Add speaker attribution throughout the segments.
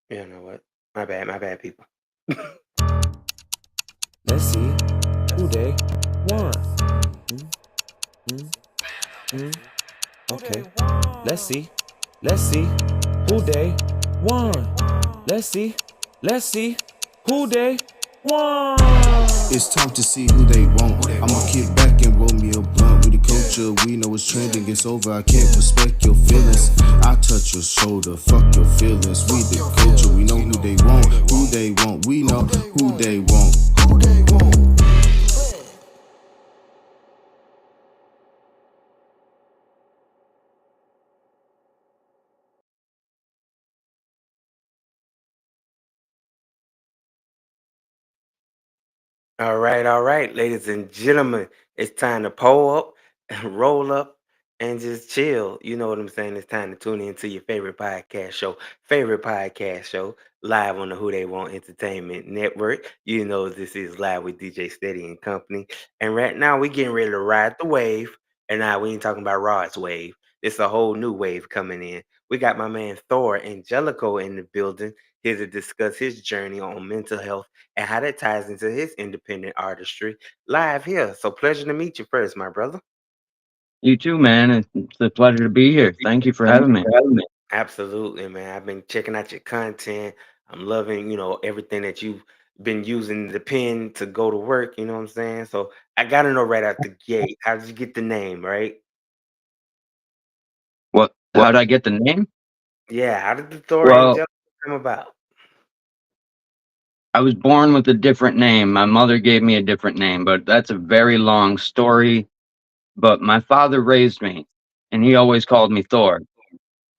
Speaker 1: You know what? My bad, people.
Speaker 2: Let's see who they want. Mm, mm, mm. Okay. Let's see. Let's see who they want. Let's see. Let's see who they want.
Speaker 3: It's time to see who they want. I'ma kick back and roll me a blunt with the culture. We know it's trending, it's over. I can't respect your feelings. I touch your shoulder, fuck your feelings. We the culture, we know who they want. Who they want, we know who they want. Who they want.
Speaker 1: All right, ladies and gentlemen, it's time to pull up and roll up and just chill. You know what I'm saying? It's time to tune into your favorite podcast show, live on the Who They Want Entertainment Network. You know this is live with DJ Steady and Company. And right now we getting ready to ride the wave. And now we ain't talking about Rod's wave. It's a whole new wave coming in. We got my man Thor Angelico in the building here to discuss his journey on mental health and how that ties into his independent artistry live here. So pleasure to meet you first, my brother.
Speaker 4: You too, man. It's a pleasure to be here. Thank you for
Speaker 1: Thank
Speaker 4: having
Speaker 1: you
Speaker 4: me.
Speaker 1: for having me. Absolutely, man. I've been checking out your content. I'm loving, everything that you've been using the pen to go to work. You know what I'm saying? So I gotta know right out the gate, how did you get the name, right?
Speaker 4: What?
Speaker 1: What?
Speaker 4: How did I get the name?
Speaker 1: Yeah, how did the Thor
Speaker 4: Well,
Speaker 1: Angel come about?
Speaker 4: I was born with a different name. My mother gave me a different name, but that's a very long story. But my father raised me, and he always called me Thor.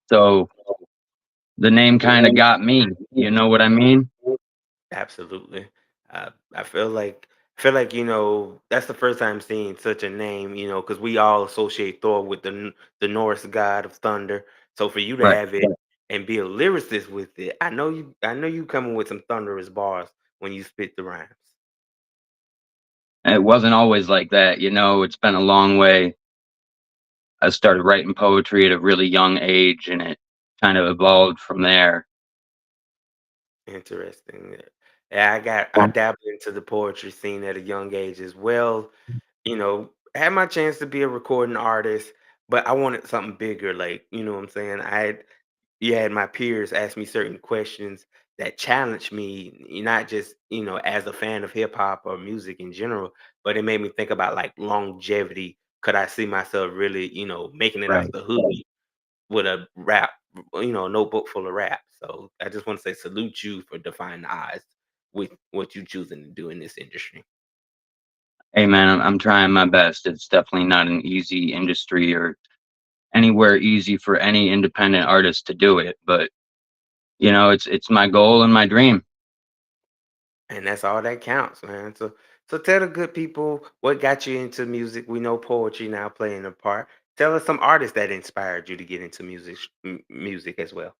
Speaker 4: So the name
Speaker 1: The
Speaker 4: kind of
Speaker 1: name.
Speaker 4: got me. You know what I mean?
Speaker 1: Absolutely. I feel like that's the first time seeing such a name, because we all associate Thor with the Norse god of thunder. So for you to
Speaker 4: Right.
Speaker 1: have it and be a lyricist with it, I know you coming with some thunderous bars when you spit the rhymes.
Speaker 4: It wasn't always like that. It's been a long way. I started writing poetry at a really young age, and it kind of evolved from there.
Speaker 1: Interesting. Yeah, I dabbled into the poetry scene at a young age as well. Had my chance to be a recording artist, but I wanted something bigger. Like, you know what I'm saying? You had my peers ask me certain questions that challenged me, not just, as a fan of hip hop or music in general, but it made me think about like longevity. Could I see myself really, making it out
Speaker 4: Right.
Speaker 1: the hood with a rap, notebook full of rap? So I just want to say salute you for defying the odds with what you choosing to do in this industry.
Speaker 4: Hey man, I'm trying my best. It's definitely not an easy industry or anywhere easy for any independent artist to do it, but it's my goal and my dream.
Speaker 1: And that's all that counts, man. So tell the good people what got you into music. We know poetry now playing a part. Tell us some artists that inspired you to get into music as well.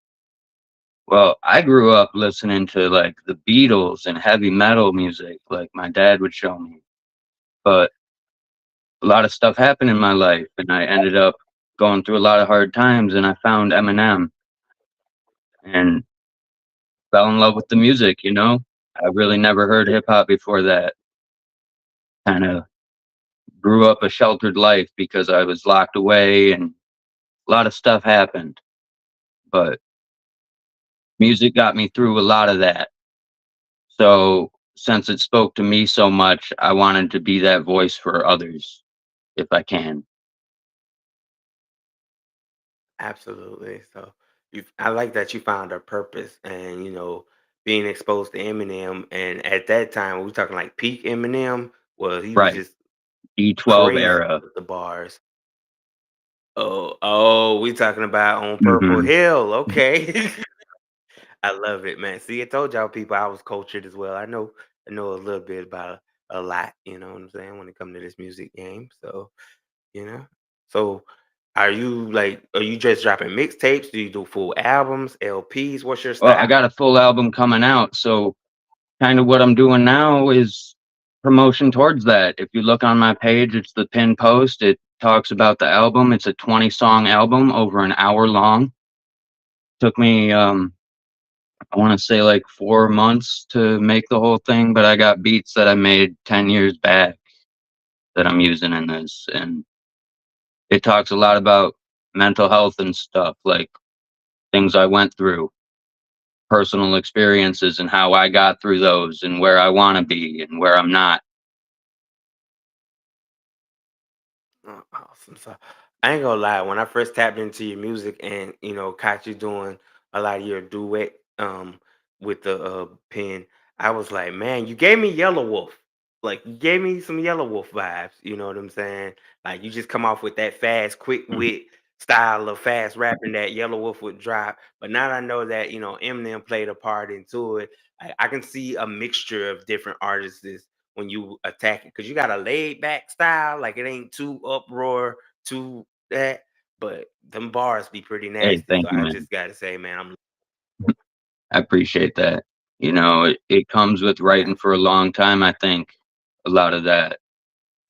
Speaker 4: Well, I grew up listening to like the Beatles and heavy metal music, like my dad would show me. But a lot of stuff happened in my life, and I ended up going through a lot of hard times, and I found Eminem and fell in love with the music. I really never heard hip hop before that. Kind of grew up a sheltered life because I was locked away and a lot of stuff happened. But music got me through a lot of that. So since it spoke to me so much, I wanted to be that voice for others if I can.
Speaker 1: Absolutely. So I like that you found a purpose and being exposed to Eminem. And at that time, we talking like peak Eminem. Well, he was
Speaker 4: Right.
Speaker 1: just
Speaker 4: D12
Speaker 1: crazy
Speaker 4: era.
Speaker 1: with the bars. Oh, we talking about on Purple
Speaker 4: Hmm.
Speaker 1: Hill. Okay. I love it, man. See, I told y'all people I was cultured as well. I know a little bit about a lot, you know what I'm saying, when it comes to this music game. So, you know. So are you just dropping mixtapes? Do you do full albums, LPs? What's your
Speaker 4: Well, I
Speaker 1: style?
Speaker 4: got a full album coming out. So kind of what I'm doing now is promotion towards that. If you look on my page, it's the pin post. It talks about the album. It's a 20 song album over an hour long. Took me I want to say like 4 months to make the whole thing, but I got beats that I made 10 years back that I'm using in this. And it talks a lot about mental health and stuff, like things I went through, personal experiences, and how I got through those, and where I want to be and where I'm not.
Speaker 1: Oh, awesome. So I ain't gonna lie, when I first tapped into your music and caught you doing a lot of your duet with the pen, I was like, man, you gave me Yellow Wolf. Like you gave me some Yellow Wolf vibes, you know what I'm saying? Like you just come off with that fast, quick
Speaker 4: Mhm.
Speaker 1: wit style of fast rapping that Yellow Wolf would drop. But now that I know that, Eminem played a part into it, I can see a mixture of different artists when you attack it because you got a laid back style, like it ain't too uproar, too that, but them bars be pretty
Speaker 4: Hey,
Speaker 1: nasty. So
Speaker 4: thank you,
Speaker 1: I
Speaker 4: man.
Speaker 1: just gotta say, man, I'm
Speaker 4: I appreciate that. It comes with
Speaker 1: yeah,
Speaker 4: writing for a long time, I think, a lot of that.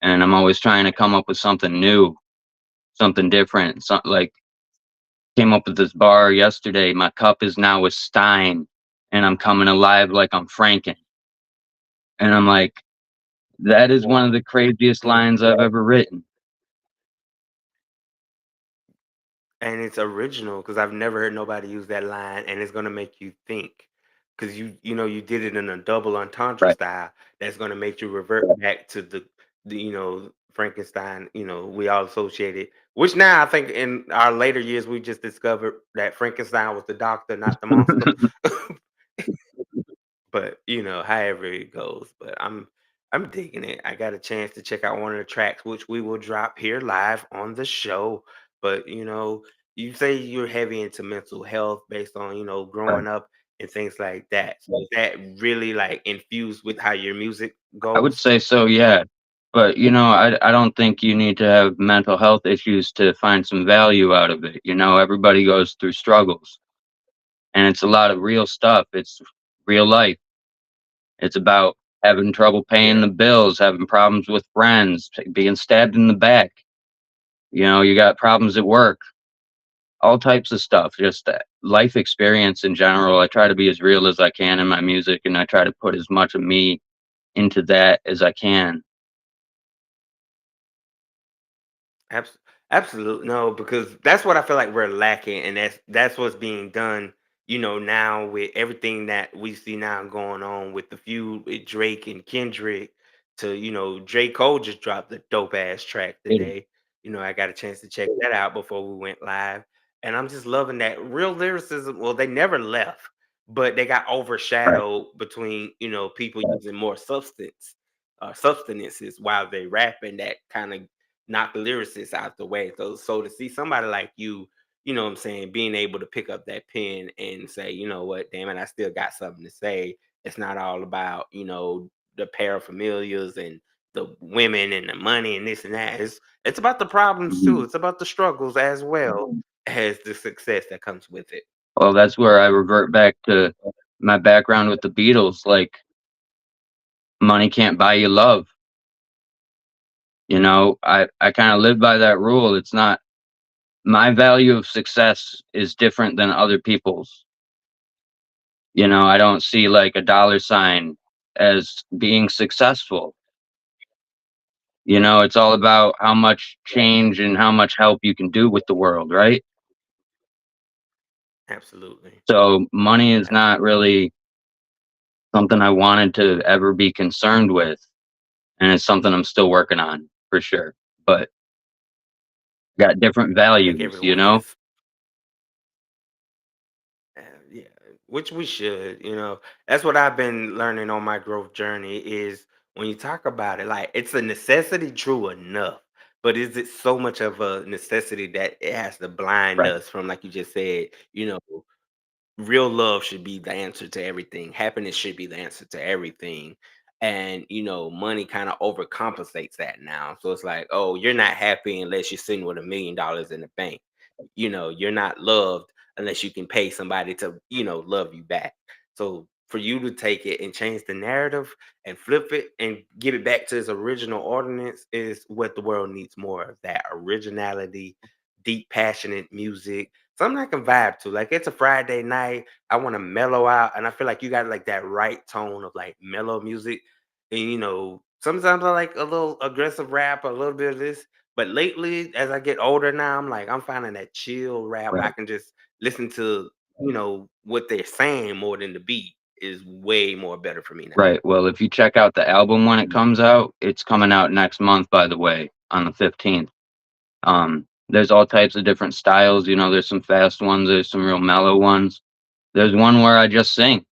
Speaker 4: And I'm always trying to come up with something new, something different. Like came up with this bar yesterday. My cup is now a Stein, and I'm coming alive like I'm Franken. And I'm like, that is one of the craziest
Speaker 1: mm.
Speaker 4: lines I've ever written.
Speaker 1: And it's original because I've never heard nobody use that line, and it's gonna make you think because you did it in a double entendre
Speaker 4: Right.
Speaker 1: style. That's gonna make you revert back to the Frankenstein. We all associate it. Which now I think in our later years we just discovered that Frankenstein was the doctor, not the monster. But, however it goes, but I'm digging it. I got a chance to check out one of the tracks, which we will drop here live on the show. But, you say you're heavy into mental health based on,
Speaker 4: Right.
Speaker 1: growing up and things like that. So is that really like infused with how your music
Speaker 4: I would
Speaker 1: goes?
Speaker 4: say so, yeah. But I don't think you need to have mental health issues to find some value out of it. Everybody goes through struggles, and it's a lot of real stuff. It's real life. It's about having trouble paying
Speaker 1: Yeah,
Speaker 4: the bills, having problems with friends, being stabbed in the back. You got problems at work, all types of stuff. Just that life experience in general. I try to be as real as I can in my music, and I try to put as much of me into that as I can.
Speaker 1: abs absolutely. No, because that's what I feel like we're lacking, and that's what's being done, now with everything that we see now going on with the feud with Drake and Kendrick to, J. Cole just dropped a dope ass track
Speaker 4: Yeah.
Speaker 1: today. I got a chance to check that out before we went live. And I'm just loving that real lyricism. Well, they never left, but they got
Speaker 4: Right.
Speaker 1: overshadowed between, people using more substances while they rapping that kind of knock the lyricists out the way. So to see somebody like you know what I'm saying, being able to pick up that pen and say, you know what, damn it, I still got something to say. It's not all about, the paraphernalias and the women and the money and this and that. It's about the problems too.
Speaker 4: Mhm.
Speaker 1: It's about the struggles as well as the success that comes with it.
Speaker 4: Well, that's where I revert back to my background with the Beatles. Like, money can't buy you love. I kind of live by that rule. It's not my value of success is different than other people's. I don't see like a dollar sign as being successful. It's all about how much change and how much help you can do with the world, right?
Speaker 1: Absolutely.
Speaker 4: So, money is not
Speaker 1: Absolutely.
Speaker 4: really something I wanted to ever be concerned with. And it's something I'm still working on for sure. But got different
Speaker 1: I think
Speaker 4: values, you
Speaker 1: everyone
Speaker 4: know?
Speaker 1: is. Yeah, which we should, That's what I've been learning on my growth journey is when you talk about it, like it's a necessity, true enough. But is it so much of a necessity that it has to blind
Speaker 4: Right.
Speaker 1: us from, like you just said, real love should be the answer to everything. Happiness should be the answer to everything. And money kind of overcompensates that now. So it's like, oh, you're not happy unless you're sitting with $1 million in the bank. You're not loved unless you can pay somebody to, love you back. So for you to take it and change the narrative and flip it and give it back to its original ordinance is what the world needs more of, that originality, deep, passionate music, something I can vibe to. Like it's a Friday night, I want to mellow out, and I feel like you got like that right tone of like mellow music. And sometimes I like a little aggressive rap, a little bit of this. But lately, as I get older now, I'm finding that chill rap where I
Speaker 4: Right.
Speaker 1: can just listen to, what they're saying more than the beat is way more better for me now.
Speaker 4: Right. Well, if you check out the album when it comes out, it's coming out next month, by the way, on the 15th. There's all types of different styles. There's some fast ones, there's some real mellow ones. There's one where I just sing,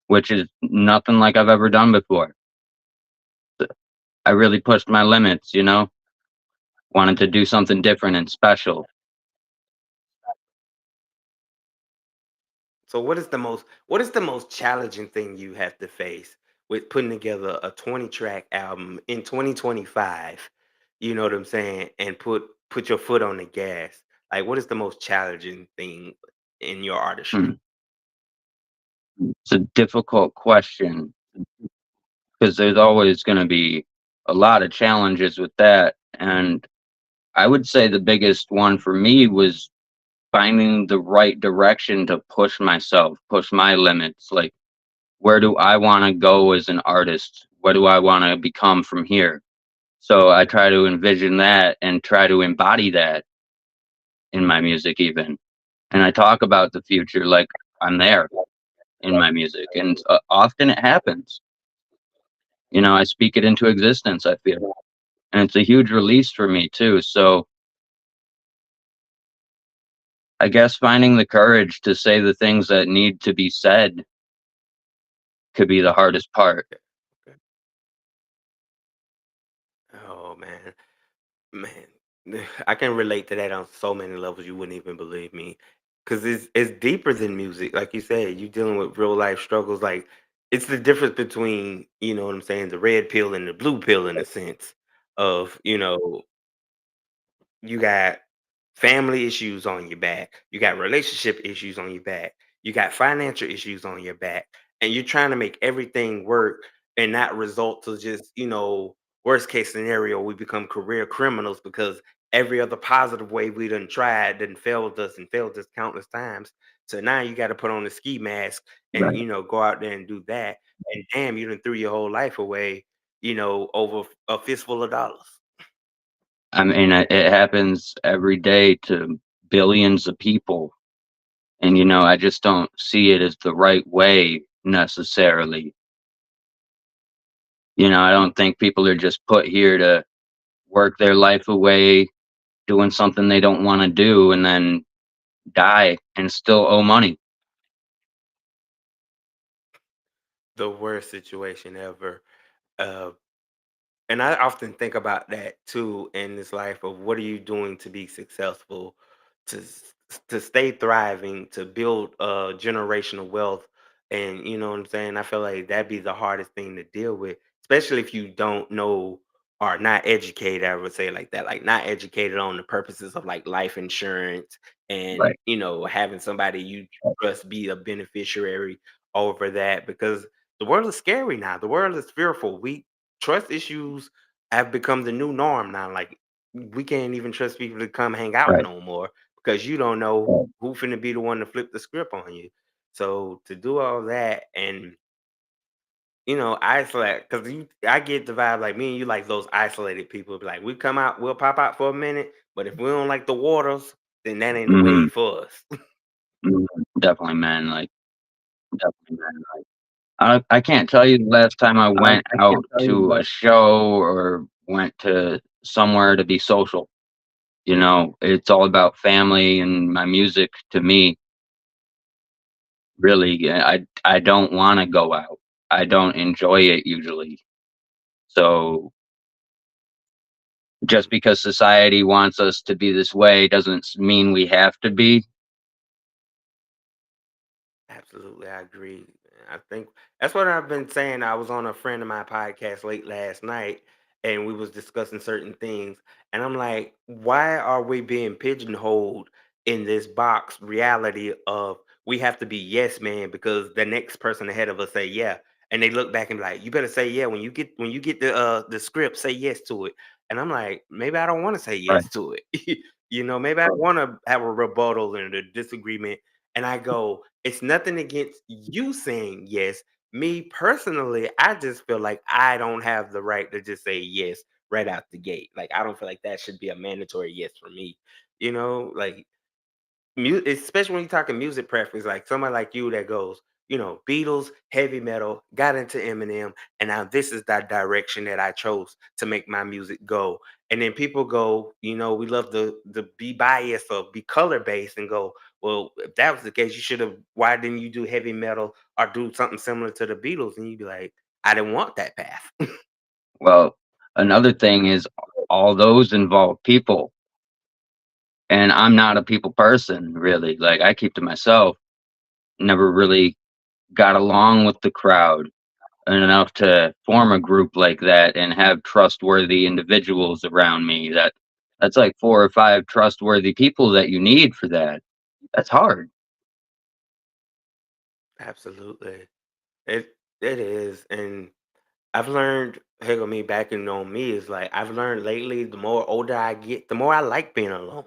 Speaker 4: which is nothing like I've ever done before. I really pushed my limits, wanted to do something different and special.
Speaker 1: So what is the most challenging thing you have to face with putting together a 20 track album in 2025? You know what I'm saying? And put your foot on the gas. Like what is the most challenging thing in your
Speaker 4: Hmm.
Speaker 1: artistry?
Speaker 4: It's a difficult question because there's always going to be a lot of challenges with that. And I would say the biggest one for me was finding the right direction to push myself, push my limits. Like, where do I want to go as an artist? What do I want to become from here? So I try to envision that and try to embody that in my music, even. And I talk about the future like I'm there in my music. And often it happens. I speak it into existence, I feel. And it's a huge release for me, too. So I guess finding the courage to say the things that need to be said could be the hardest part.
Speaker 1: Okay. Oh man, I can relate to that on so many levels you wouldn't even believe me. Cause it's deeper than music. Like you said, you dealing with real life struggles. Like it's the difference between, you know what I'm saying, the red pill and the blue pill in a sense of, you got family issues on your back, you got relationship issues on your back, you got financial issues on your back, and you're trying to make everything work and not result to just, worst case scenario, we become career criminals because every other positive way we done tried done failed us countless times. So now you got to put on the ski mask and
Speaker 4: Right.
Speaker 1: go out there and do that. And damn, you done threw your whole life away, over a fistful of dollars.
Speaker 4: I mean, it happens every day to billions of people. And, I just don't see it as the right way necessarily. I don't think people are just put here to work their life away doing something they don't want to do and then die and still owe money.
Speaker 1: The worst situation ever. Uh, and I often think about that too in this life of what are you doing to be successful, to stay thriving, to build generational wealth, and you know what I'm saying. I feel like that'd be the hardest thing to deal with, especially if you don't know or not educated. I would say like that, like not educated on the purposes of like life insurance and
Speaker 4: Right.
Speaker 1: having somebody you trust be a beneficiary over that because the world is scary now. The world is fearful. We trust issues have become the new norm now. Like we can't even trust people to come hang out
Speaker 4: Right.
Speaker 1: no more because you don't know who finna be the one to flip the script on you. So to do all that and isolate because I get the vibe like me and you like those isolated people. Be like we come out, we'll pop out for a minute, but if we don't like the waters, then that ain't the
Speaker 4: Hmm.
Speaker 1: way for us.
Speaker 4: Definitely, man. Like, definitely, man. Like, I can't tell you the last time I went
Speaker 1: I
Speaker 4: out
Speaker 1: can't tell you
Speaker 4: to a
Speaker 1: that.
Speaker 4: show or went to somewhere to be social. It's all about family and my music to me. Really, yeah, I don't want to go out. I don't enjoy it usually. So just because society wants us to be this way doesn't mean we have to be.
Speaker 1: Absolutely, I agree. I think that's what I've been saying. I was on a friend of my podcast late last night, and we was discussing certain things, and I'm like, why are we being pigeonholed in this box reality of we have to be yes man because the next person ahead of us say yeah, and they look back and be like, you better say yeah when you get the script, say yes to it, and I'm like, maybe I don't want to say
Speaker 4: Right.
Speaker 1: yes to it. Maybe I wanna have a rebuttal and a disagreement, and I go, "It's nothing against you saying yes. Me personally, I just feel like I don't have the right to just say yes right out the gate. Like, I don't feel like that should be a mandatory yes for me." Like especially when you're talking music preference, like somebody like you that goes, Beatles, heavy metal, got into Eminem, and now this is that direction that I chose to make my music go. And then people go, we love the be biased or be color based and go, well, if that was the case, you should have. Why didn't you do heavy metal or do something similar to the Beatles? And you'd be like, I didn't want that path.
Speaker 4: Well, another thing is all those involve people, and I'm not a people person really. Like I keep to myself. Never really got along with the crowd enough to form a group like that and have trustworthy individuals around me. That's like 4 or 5 trustworthy people that you need for that. That's hard.
Speaker 1: Absolutely. It is. And I've learned, heck, me backing on me is like I've learned lately, the more older I get, the more I like being alone.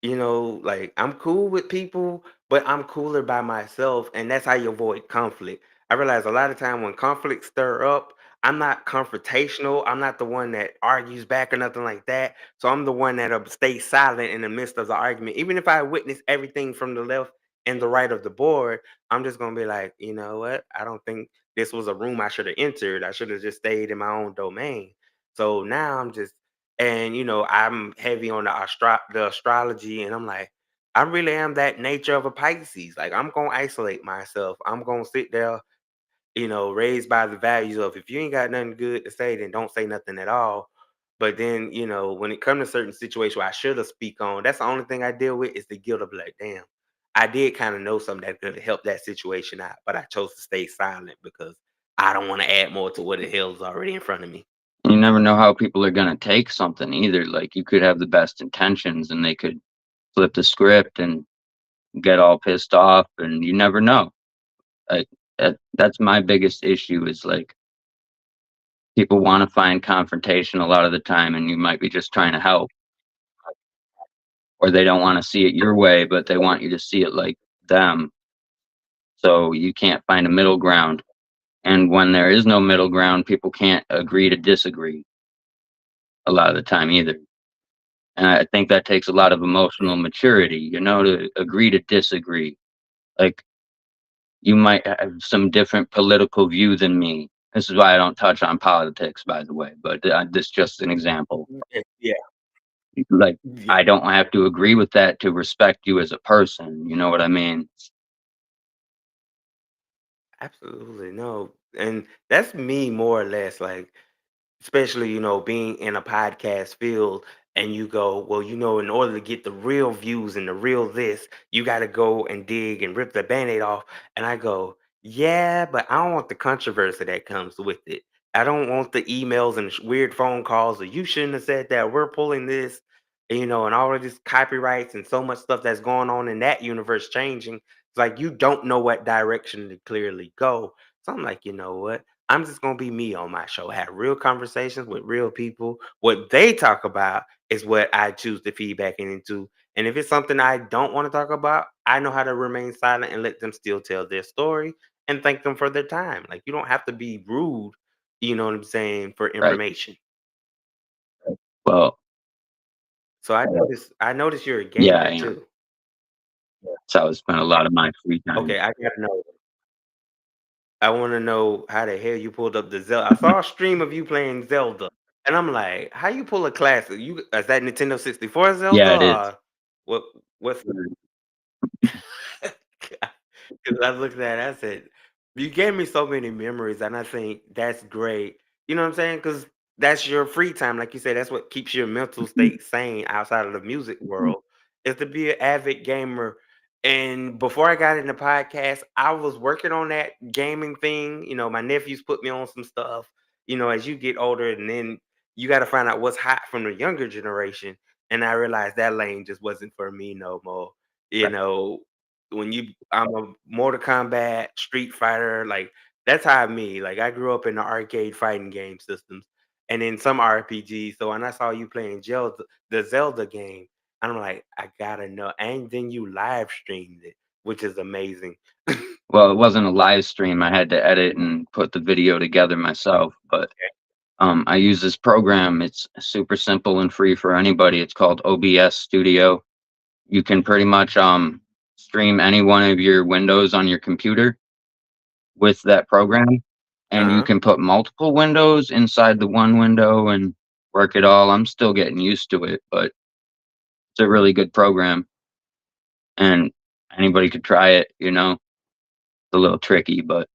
Speaker 1: Like I'm cool with people, but I'm cooler by myself, and that's how you avoid conflict. I realize a lot of time when conflicts stir up, I'm not confrontational. I'm not the one that argues back or nothing like that. So I'm the one that'll stay silent in the midst of the argument. Even if I witness everything from the left and the right of the board, I'm just gonna be like, you know what? I don't think this was a room I should have entered. I should have just stayed in my own domain. So now I'm heavy on the astrology, and I'm like, I really am that nature of a Pisces. Like I'm gonna isolate myself. I'm gonna sit there, raised by the values of if you ain't got nothing good to say, then don't say nothing at all. But then, when it comes to certain situations where I should have speak on, that's the only thing I deal with is the guilt of like, damn, I did kind of know something that could help that situation out, but I chose to stay silent because I don't want to add more to what the hell is already in front of me.
Speaker 4: You never know how people are gonna take something either. Like you could have the best intentions and they could flip the script and get all pissed off and you never know. Like that's my biggest issue is like people want to find confrontation a lot of the time and you might be just trying to help or they don't want to see it your way but they want you to see it like them. So you can't find a middle ground. And when there is no middle ground, people can't agree to disagree a lot of the time either. And I think that takes a lot of emotional maturity, to agree to disagree. Like you might have some different political view than me. This is why I don't touch on politics, by the way, but this is just an example.
Speaker 1: Yeah,
Speaker 4: Like
Speaker 1: yeah.
Speaker 4: I don't have to agree with that to respect you as a person. You know what I mean?
Speaker 1: Absolutely, no, and that's me more or less, like, especially, being in a podcast field and you go, well, in order to get the real views and the real this, you gotta go and dig and rip the Band-Aid off, and I go, "Yeah, but I don't want the controversy that comes with it. I don't want the emails and weird phone calls or you shouldn't have said that, we're pulling this," and all of this copyrights and so much stuff that's going on in that universe changing. It's like you don't know what direction to clearly go. So I'm like, you know what? I'm just gonna be me on my show, have real conversations with real people. What they talk about is what I choose to feedback into. And if it's something I don't want to talk about, I know how to remain silent and let them still tell their story and thank them for their time. Like you don't have to be rude, you know what I'm saying, for
Speaker 4: Right.
Speaker 1: information.
Speaker 4: Well,
Speaker 1: So I noticed you're a
Speaker 4: yeah, I
Speaker 1: gamer
Speaker 4: am.
Speaker 1: too.
Speaker 4: That's how I spend a lot of my free time.
Speaker 1: Okay, I gotta know. I want to know how the hell you pulled up the Zelda. I saw a stream of you playing Zelda, and I'm like, how you pull a classic? Is that Nintendo 64 Zelda
Speaker 4: Yeah, it is.
Speaker 1: or what? What's Because I looked at it, I said, "You gave me so many memories," and I think that's great. You know what I'm saying? Because that's your free time, like you said. That's what keeps your mental state sane outside of the music world, is to be an avid gamer. And before I got into podcast, I was working on that gaming thing. My nephews put me on some stuff. As you get older, and then you got to find out what's hot from the younger generation. And I realized that lane just wasn't for me no more. You
Speaker 4: Right.
Speaker 1: know, I'm a Mortal Kombat, Street Fighter, like that's how me. Like I grew up in the arcade fighting game systems. and then some RPGs. So when I saw you playing Zelda, the Zelda game, I'm like, I gotta know. And then you live streamed it, which is amazing.
Speaker 4: Well, it wasn't a live stream. I had to edit and put the video together myself, but I use this program. It's super simple and free for anybody. It's called OBS Studio. You can pretty much stream any one of your windows on your computer with that program, and you
Speaker 1: Uh-huh.
Speaker 4: can put multiple windows inside the one window and work it all. I'm still getting used to it, but it's a really good program, and anybody could try it. It's a little tricky, but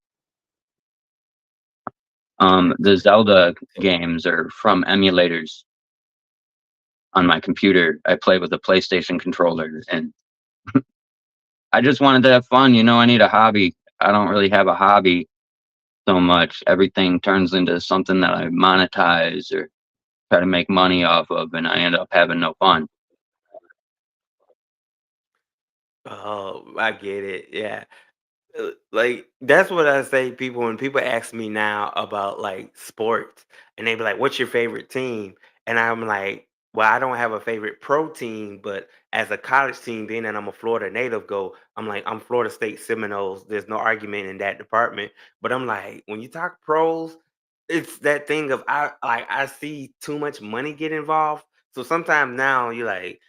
Speaker 4: the
Speaker 1: Excellent.
Speaker 4: Zelda games are from emulators on my computer. I play with a PlayStation controller, and I just wanted to have fun. I need a hobby. I don't really have a hobby so much. Everything turns into something that I monetize or try to make money off of, and I end up having no fun.
Speaker 1: Oh, I get it. Yeah. Like that's what I say. People when people ask me now about like sports, and they be like, "What's your favorite team?" And I'm like, "Well, I don't have a favorite pro team, but as a college team, being that I'm a Florida native, I'm like I'm Florida State Seminoles. There's no argument in that department. But I'm like, when you talk pros, it's that thing of I see too much money get involved. So sometimes now you're like,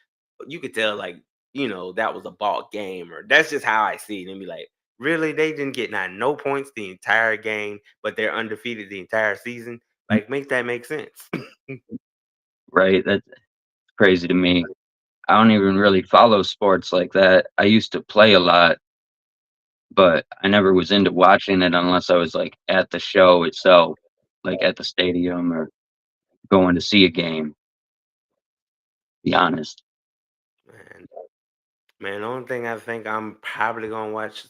Speaker 1: you could tell like that was a ball game, or that's just how I see it, and be like. Really, they didn't get not no points the entire game, but they're undefeated the entire season. Like, make that make sense.
Speaker 4: Right? That's crazy to me. I don't even really follow sports like that. I used to play a lot, but I never was into watching it unless I was like at the show itself, like at the stadium or going to see a game. Be honest.
Speaker 1: Man, man, the only thing I think I'm probably gonna watch.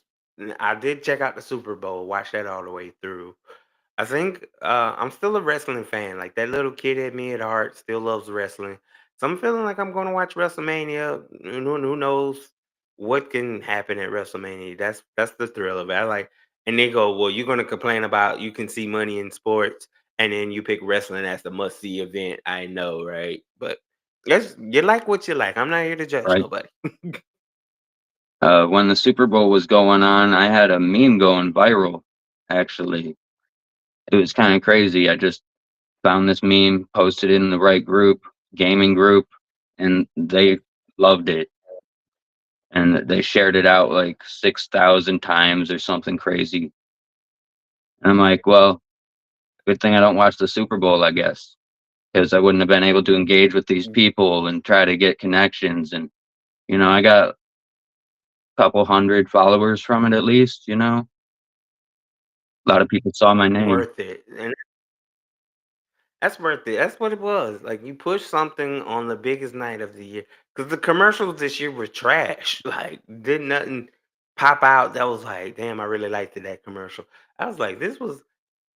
Speaker 1: I did check out the Super Bowl, watch that all the way through. I think I'm still a wrestling fan. Like that little kid at me at heart still loves wrestling. So I'm feeling like I'm gonna watch WrestleMania. Who knows what can happen at WrestleMania? That's the thrill of it. I like, and they go, well, you're gonna complain about you can see money in sports, and then you pick wrestling as the must see event. I know, right? But you like what you like. I'm not here to judge
Speaker 4: Right?
Speaker 1: nobody.
Speaker 4: When the Super Bowl was going on, I had a meme going viral. Actually, it was kind of crazy. I just found this meme, posted it in the right group, gaming group, and they loved it. And they shared it out like 6,000 times or something crazy. And I'm like, well, good thing I don't watch the Super Bowl, I guess, because I wouldn't have been able to engage with these people and try to get connections. And, I got a couple hundred followers from it at least. A lot of people saw my name.
Speaker 1: Worth it. And that's worth it. That's what it was. Like you push something on the biggest night of the year. Because the commercials this year were trash. Like, did nothing pop out that was like, damn, I really liked that commercial. I was like, this was,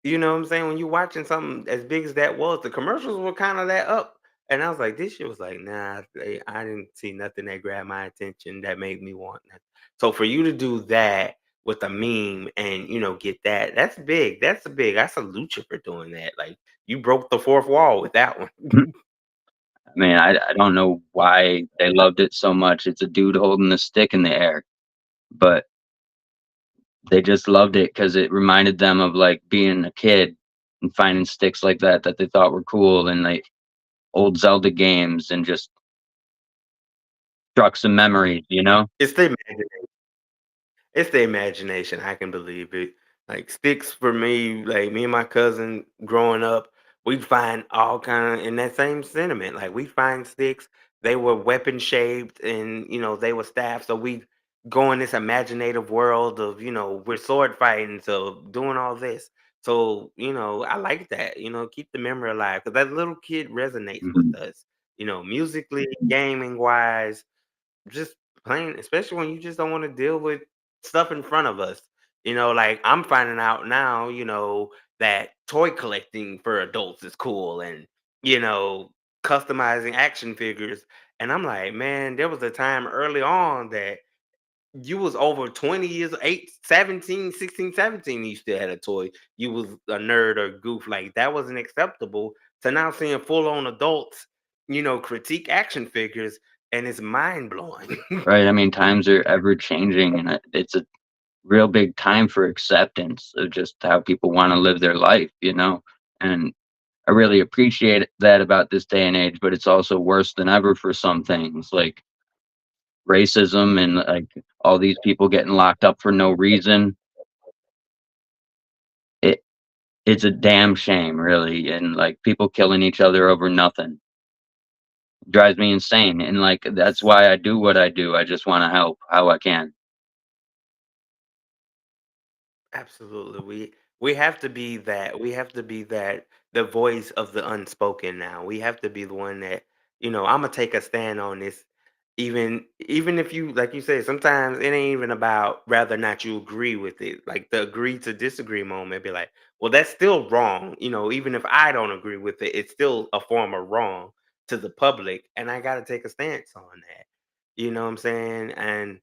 Speaker 1: what I'm saying? When you watching something as big as that was, the commercials were kind of that up. And I was like, this shit was like, nah, I didn't see nothing that grabbed my attention that made me want that. So for you to do that with a meme and get that, that's big. That's a big. I salute you for doing that. Like you broke the fourth wall with that one.
Speaker 4: I mean, I don't know why they loved it so much. It's a dude holding a stick in the air, but they just loved it because it reminded them of like being a kid and finding sticks like that they thought were cool and like old Zelda games and just struck some memories.
Speaker 1: It's the imagination. It's the imagination, I can believe it. Like sticks for me, like me and my cousin growing up, we'd find all kind of in that same sentiment. Like we find sticks, they were weapon shaped and they were staff. So we go in this imaginative world of, we're sword fighting, so doing all this. So, I like that, keep the memory alive because that little kid resonates with
Speaker 4: Mhm.
Speaker 1: us, musically, gaming wise, just plain, especially when you just don't want to deal with stuff in front of us. Like I'm finding out now, that toy collecting for adults is cool and, you know, customizing action figures. And I'm like, man, there was a time early on that you was over 20 years, 8, 17, 16, 17. You still had a toy. You was a nerd or goof. Like that wasn't acceptable to now seeing full on adults, critique action figures, and it's mind blowing.
Speaker 4: Right? I mean, times are ever changing, and it's a real big time for acceptance of just how people want to live their life, you know? And I really appreciate that about this day and age, but it's also worse than ever for some things like racism and like all these people getting locked up for no reason. It it's a damn shame, really, and like people killing each other over nothing drives me insane. And like that's why I do what I do. I just want to help how I can.
Speaker 1: Absolutely. We have to be that. We have to be that the voice of the unspoken now. We have to be the one that, I'm gonna take a stand on this. Even if you like you said, sometimes it ain't even about rather not you agree with it. Like the agree to disagree moment, be like, well, that's still wrong. Even if I don't agree with it, it's still a form of wrong to the public. And I gotta take a stance on that. You know what I'm saying? And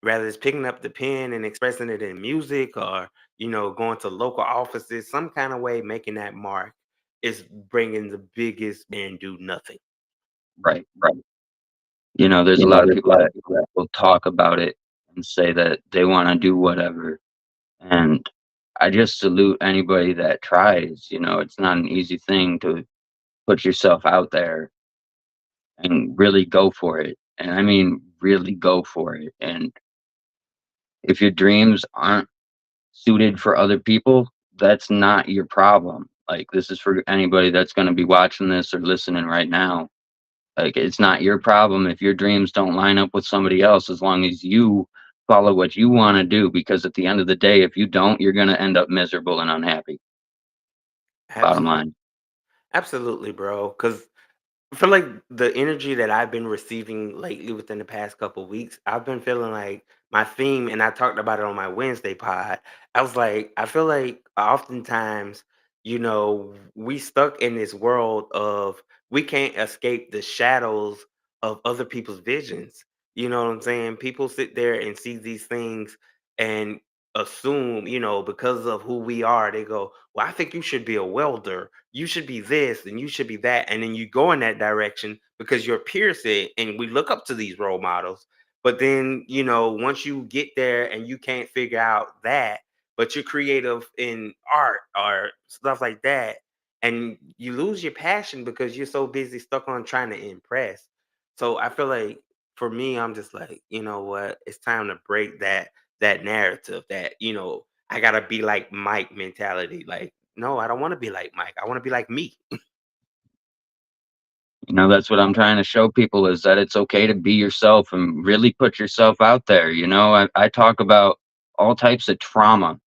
Speaker 1: rather it's picking up the pen and expressing it in music or going to local offices, some kind of way making that mark is bringing the biggest and do nothing.
Speaker 4: Right. You know, there's a lot of people that will talk about it and say that they want to do whatever. And I just salute anybody that tries. You know, it's not an easy thing to put yourself out there and really go for it. And I mean, really go for it. And if your dreams aren't suited for other people, that's not your problem. Like, this is for anybody that's going to be watching this or listening right now. Like, it's not your problem if your dreams don't line up with somebody else, as long as you follow what you want to do. Because at the end of the day, if you don't, you're going to end up miserable and unhappy. Bottom
Speaker 1: Absolutely.
Speaker 4: line.
Speaker 1: Absolutely, bro. Because I feel like the energy that I've been receiving lately within the past couple weeks, I've been feeling like my theme, and I talked about it on my Wednesday pod. I was like, I feel like oftentimes, we stuck in this world of we can't escape the shadows of other people's visions. You know what I'm saying? People sit there and see these things and assume, because of who we are, they go, well, I think you should be a welder, you should be this and you should be that. And then you go in that direction because your peers said, and we look up to these role models. But then, once you get there and you can't figure out that, but you're creative in art or stuff like that, and you lose your passion because you're so busy stuck on trying to impress. So I feel like for me, I'm just like, you know what? It's time to break that narrative that, I gotta be like Mike mentality. Like, no, I don't want to be like Mike. I want to be like me.
Speaker 4: You know, that's what I'm trying to show people is that it's okay to be yourself and really put yourself out there. You know, I talk about all types of trauma.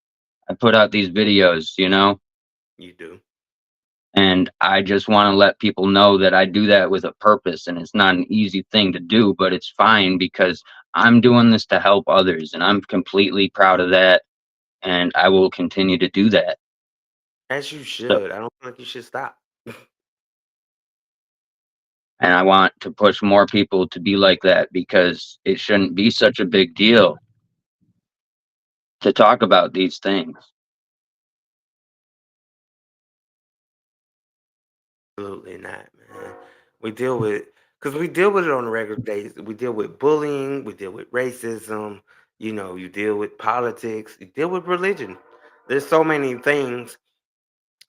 Speaker 4: I put out these videos, you know,
Speaker 1: You do.
Speaker 4: and I just want to let people know that I do that with a purpose. And it's not an easy thing to do, but it's fine because I'm doing this to help others. And I'm completely proud of that. And I will continue to do that.
Speaker 1: As you
Speaker 4: So,
Speaker 1: should. I don't feel like you should stop.
Speaker 4: and I want to push more people to be like that because it shouldn't be such a big deal to talk about these things.
Speaker 1: Absolutely not, man. We deal with because we deal with it on a regular basis. We deal with bullying, we deal with racism, you deal with politics, you deal with religion. There's so many things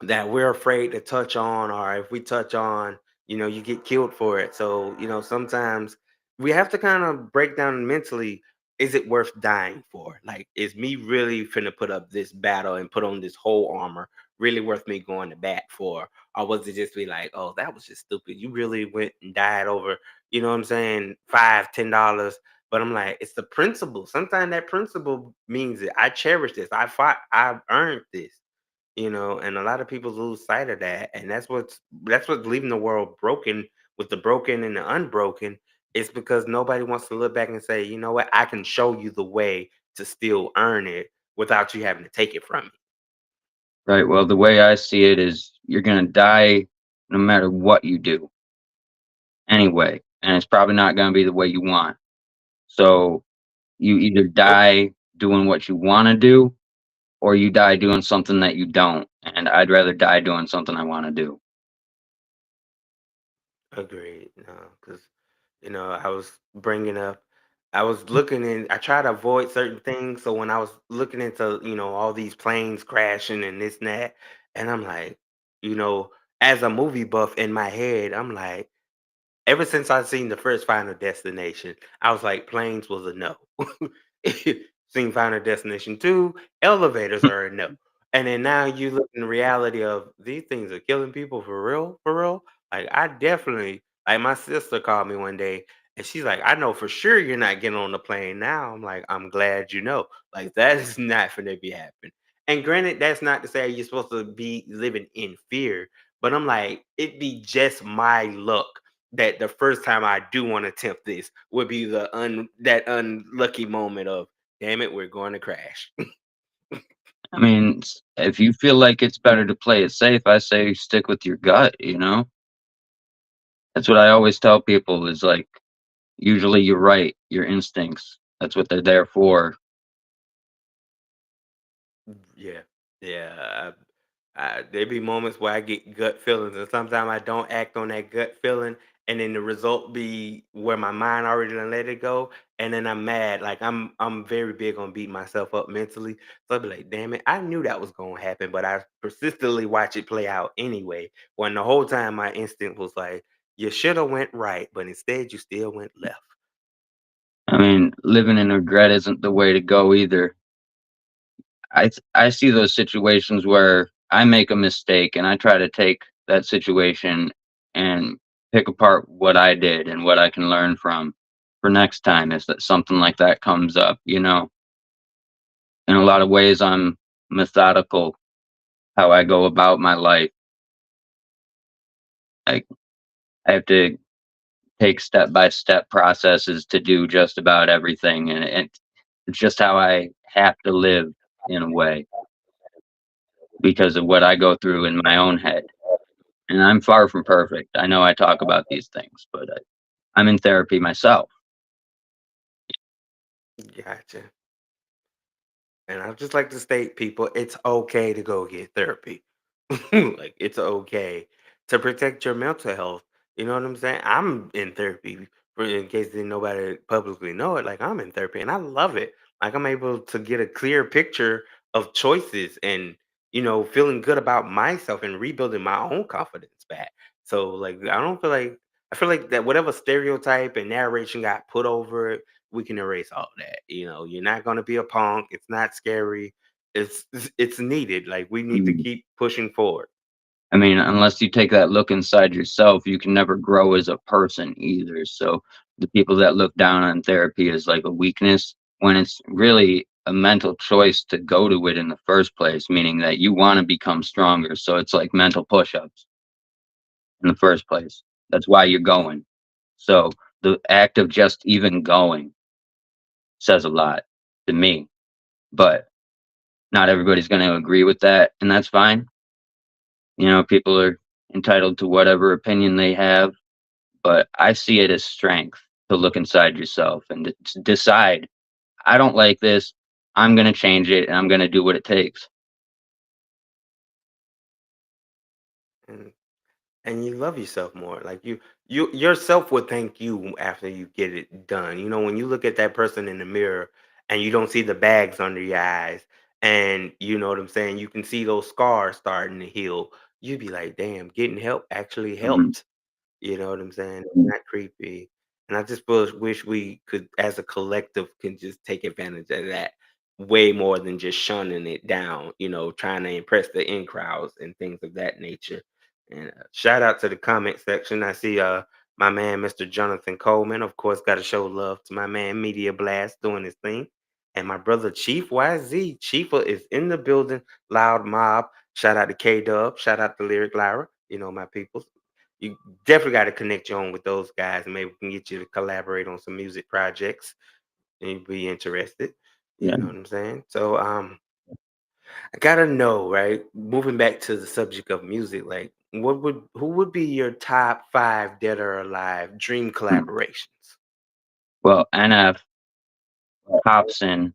Speaker 1: that we're afraid to touch on, or if we touch on, you get killed for it. So, sometimes we have to kind of break down mentally, is it worth dying for? Like, is me really finna put up this battle and put on this whole armor really worth me going to bat for? Or was it just be like, oh, that was just stupid. You really went and died over, what I'm saying, $5, $10. But I'm like, it's the principle. Sometimes that principle means it. I cherish this. I fought, I've earned this, and a lot of people lose sight of that, and that's what's leaving the world broken with the broken and the unbroken. It's because nobody wants to look back and say, you know what, I can show you the way to still earn it without you having to take it from me.
Speaker 4: Right. Well, the way I see it is you're going to die no matter what you do anyway. And it's probably not going to be the way you want. So you either
Speaker 1: Nope.
Speaker 4: die doing what you want to do or you die doing something that you don't. And I'd rather die doing something I want to do.
Speaker 1: Agreed. No, because I was bringing up, I was looking in. I try to avoid certain things. So when I was looking into, all these planes crashing and this and that, and I'm like, you know, as a movie buff in my head, I'm like, ever since I seen the first Final Destination, I was like, planes was a no. Seen Final Destination 2, elevators are a no. And then now you look in the reality of these things are killing people for real, for real. Like I definitely, like my sister called me one day and she's like, I know for sure you're not getting on the plane now. I'm like, I'm glad you know. Like that is not gonna be happening. And granted, that's not to say you're supposed to be living in fear, but I'm like, it'd be just my luck that the first time I do want to attempt this would be that unlucky moment of, damn it, we're going to crash.
Speaker 4: I mean, if you feel like it's better to play it safe, I say stick with your gut, you know? That's what I always tell people is like, usually you're right, your instincts. That's what they're there for.
Speaker 1: Yeah, yeah. There be moments where I get gut feelings, and sometimes I don't act on that gut feeling, and then the result be where my mind already done let it go, and then I'm mad. Like I'm very big on beating myself up mentally. So I'll be like, damn it, I knew that was gonna happen, but I persistently watch it play out anyway. When the whole time my instinct was like, you should have went right, but instead you still went left.
Speaker 4: I mean, living in regret isn't the way to go either. I see those situations where I make a mistake and I try to take that situation and pick apart what I did and what I can learn from for next time if that something like that comes up, you know. In a lot of ways I'm methodical how I go about my life. I I have to take step by step processes to do just about everything and it's just how I have to live in a way because of what I go through in my own head. And I'm far from perfect. I know I talk about these things, but I'm in therapy myself.
Speaker 1: Gotcha. And I just like to state, people, it's okay to go get therapy. Like it's okay to protect your mental health. You know what I'm saying? I'm in therapy for in case didn't nobody publicly know it. Like I'm in therapy and I love it. Like I'm able to get a clear picture of choices and feeling good about myself and rebuilding my own confidence back. So like I don't feel like I feel like that whatever stereotype and narration got put over it, we can erase all that. You're not gonna be a punk. It's not scary. It's needed. Like we need to
Speaker 4: Mm.
Speaker 1: keep pushing forward.
Speaker 4: I mean, unless you take that look inside yourself, you can never grow as a person either. So the people that look down on therapy as like a weakness, when it's really a mental choice to go to it in the first place, meaning that you want to become stronger. So it's like mental push-ups in the first place. That's why you're going. So the act of just even going says a lot to me. But not everybody's going to agree with that, and that's fine. You know, people are entitled to whatever opinion they have, but I see it as strength to look inside yourself and to decide, I don't like this. I'm going to change it and I'm going to do what it takes.
Speaker 1: And and you love yourself more. Like you yourself would thank you after you get it done. When you look at that person in the mirror and you don't see the bags under your eyes, and you know what I'm saying, you can see those scars starting to heal. You'd be like, damn, getting help actually
Speaker 4: Mhm.
Speaker 1: helped. You know what I'm saying? It's not creepy. And I just wish we could, as a collective, can just take advantage of that way more than just shunning it down, trying to impress the in crowds and things of that nature. And shout out to the comment section. I see my man, Mr. Jonathan Coleman, of course, got to show love to my man, Media Blast, doing his thing. And my brother, Chief YZ. Chifa is in the building, loud mob. Shout out to K Dub. Shout out to Lyric Lyra. My people. You definitely got to connect you on with those guys, and maybe we can get you to collaborate on some music projects. And you'd be interested. You
Speaker 4: Yeah.
Speaker 1: know what I'm saying? So I gotta know, right? Moving back to the subject of music, like who would be your top five dead or alive dream
Speaker 4: Mm.
Speaker 1: collaborations?
Speaker 4: Well, NF, Hobson,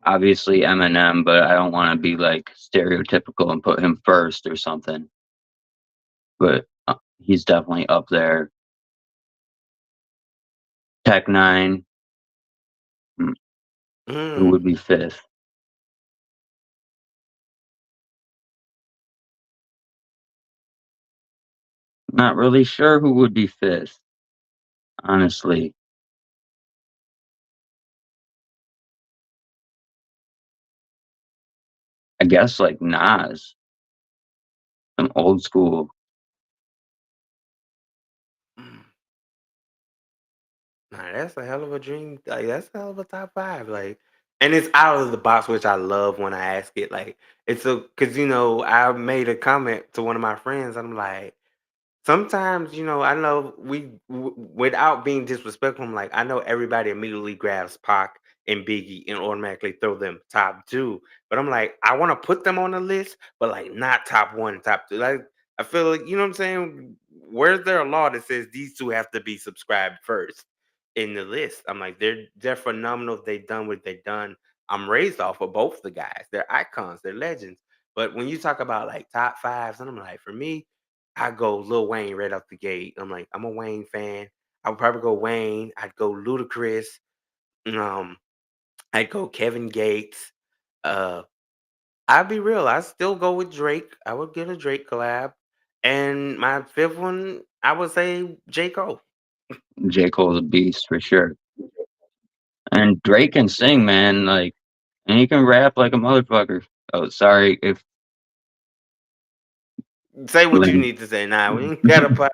Speaker 4: obviously Eminem, but I don't want to be like stereotypical and put him first or something. But He's definitely up there. Tech Nine, mm, who
Speaker 1: Mm,
Speaker 4: would be fifth? Not really sure who would be fifth, honestly. I guess like Nas, some old school.
Speaker 1: mm. Nah, that's a hell of a dream. Like that's a hell of a top five. Like, and it's out of the box, which I love when I ask it. Like, it's a because I made a comment to one of my friends. I'm like, sometimes, I know without being disrespectful, I'm like, I know everybody immediately grabs Pac and Biggie and automatically throw them top two. But I'm like, I want to put them on the list, but like not top one, top two. Like, I feel like, you know what I'm saying? Where's there a law that says these two have to be subscribed first in the list? I'm like, they're phenomenal. They've done what they've done. I'm raised off of both the guys. They're icons, they're legends. But when you talk about like top fives, and I'm like, for me, I go Lil Wayne right out the gate. I'm like, I'm a Wayne fan. I would probably go Wayne. I'd go Ludacris. Um, I'd go Kevin Gates. Uh, I'd be real. I still go with Drake. I would get a Drake collab. And my fifth one, I would say J. Cole.
Speaker 4: J. Cole's a beast for sure. And Drake can sing,
Speaker 1: Yeah.
Speaker 4: man, like, and he can rap like a motherfucker. Oh, sorry if
Speaker 1: Say what you
Speaker 4: Lane.
Speaker 1: need to say now. We ain't got to.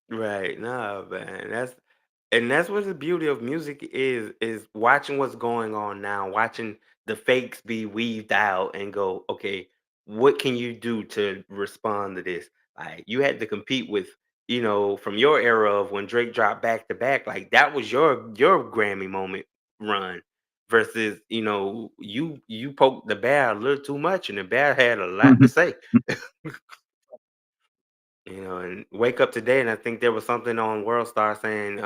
Speaker 1: Right. No, man. That's what the beauty of music is watching what's going on now, watching the fakes be weaved out and go, okay, what can you do to respond to this? Like you had to compete with, from your era of when Drake dropped back to back, like that was your Grammy moment run versus, you poked the bear a little too much and the bear had a lot to say. And wake up today, and I think there was something on World Star saying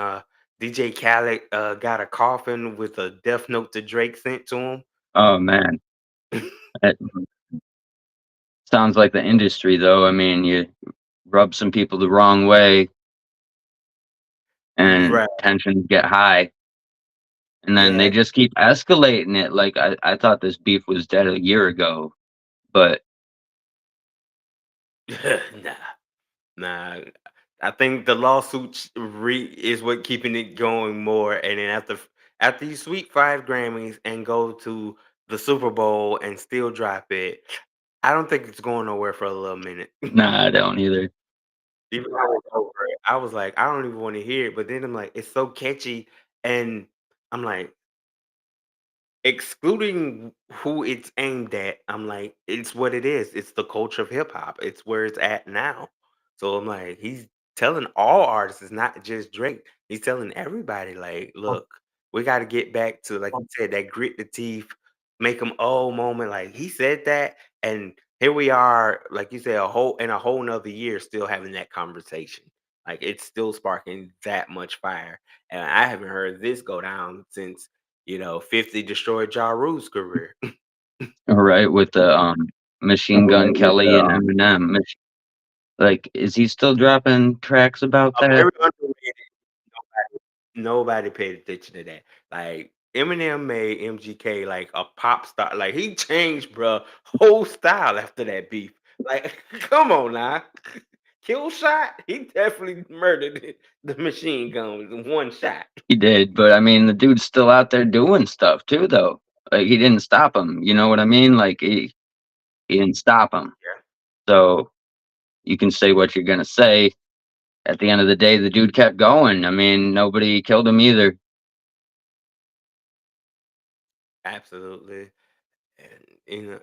Speaker 1: DJ Khaled got a coffin with a death note to Drake sent to him.
Speaker 4: Oh, man. That sounds like the industry, though. I mean, you rub some people the wrong way and
Speaker 1: Right.
Speaker 4: tensions get high, and then they
Speaker 1: Yeah.
Speaker 4: just keep escalating it. Like, I thought this beef was dead a year ago, but
Speaker 1: Nah. Nah. I think the lawsuits is what keeping it going more. And then after you sweep 5 Grammys and go to the Super Bowl and still drop it, I don't think it's going nowhere for a little minute.
Speaker 4: nah, I don't either.
Speaker 1: Even though I was over it, I was like, "I don't even wanna hear it," but then I'm like, "It's so catchy," and I'm like, excluding who it's aimed at, I'm like, it's what it is. It's the culture of hip hop. It's where it's at now. So I'm like, he's telling all artists, it's not just Drake. He's telling everybody, like, look, we got to get back to, like you said, that grit the teeth, make them oh moment. Like he said that, and here we are, like you said, a whole nother year still having that conversation. Like it's still sparking that much fire, and I haven't heard this go down since 50 destroyed Ja Rule's career.
Speaker 4: All right, with the Machine Gun Kelly and Eminem. Like, is he still dropping tracks about that?
Speaker 1: Very underrated. Nobody paid attention to that. Like Eminem made MGK like a pop star. Like he changed, bro, whole style after that beef. Like, come on now. Kill shot. He definitely murdered the machine gun with one shot.
Speaker 4: He did, but I mean, the dude's still out there doing stuff too, though. Like, he didn't stop him. You know what I mean? Like, he didn't stop him.
Speaker 1: Yeah,
Speaker 4: So you can say what you're gonna say. At the end of the day, the dude kept going. I mean, nobody killed him either.
Speaker 1: absolutely. And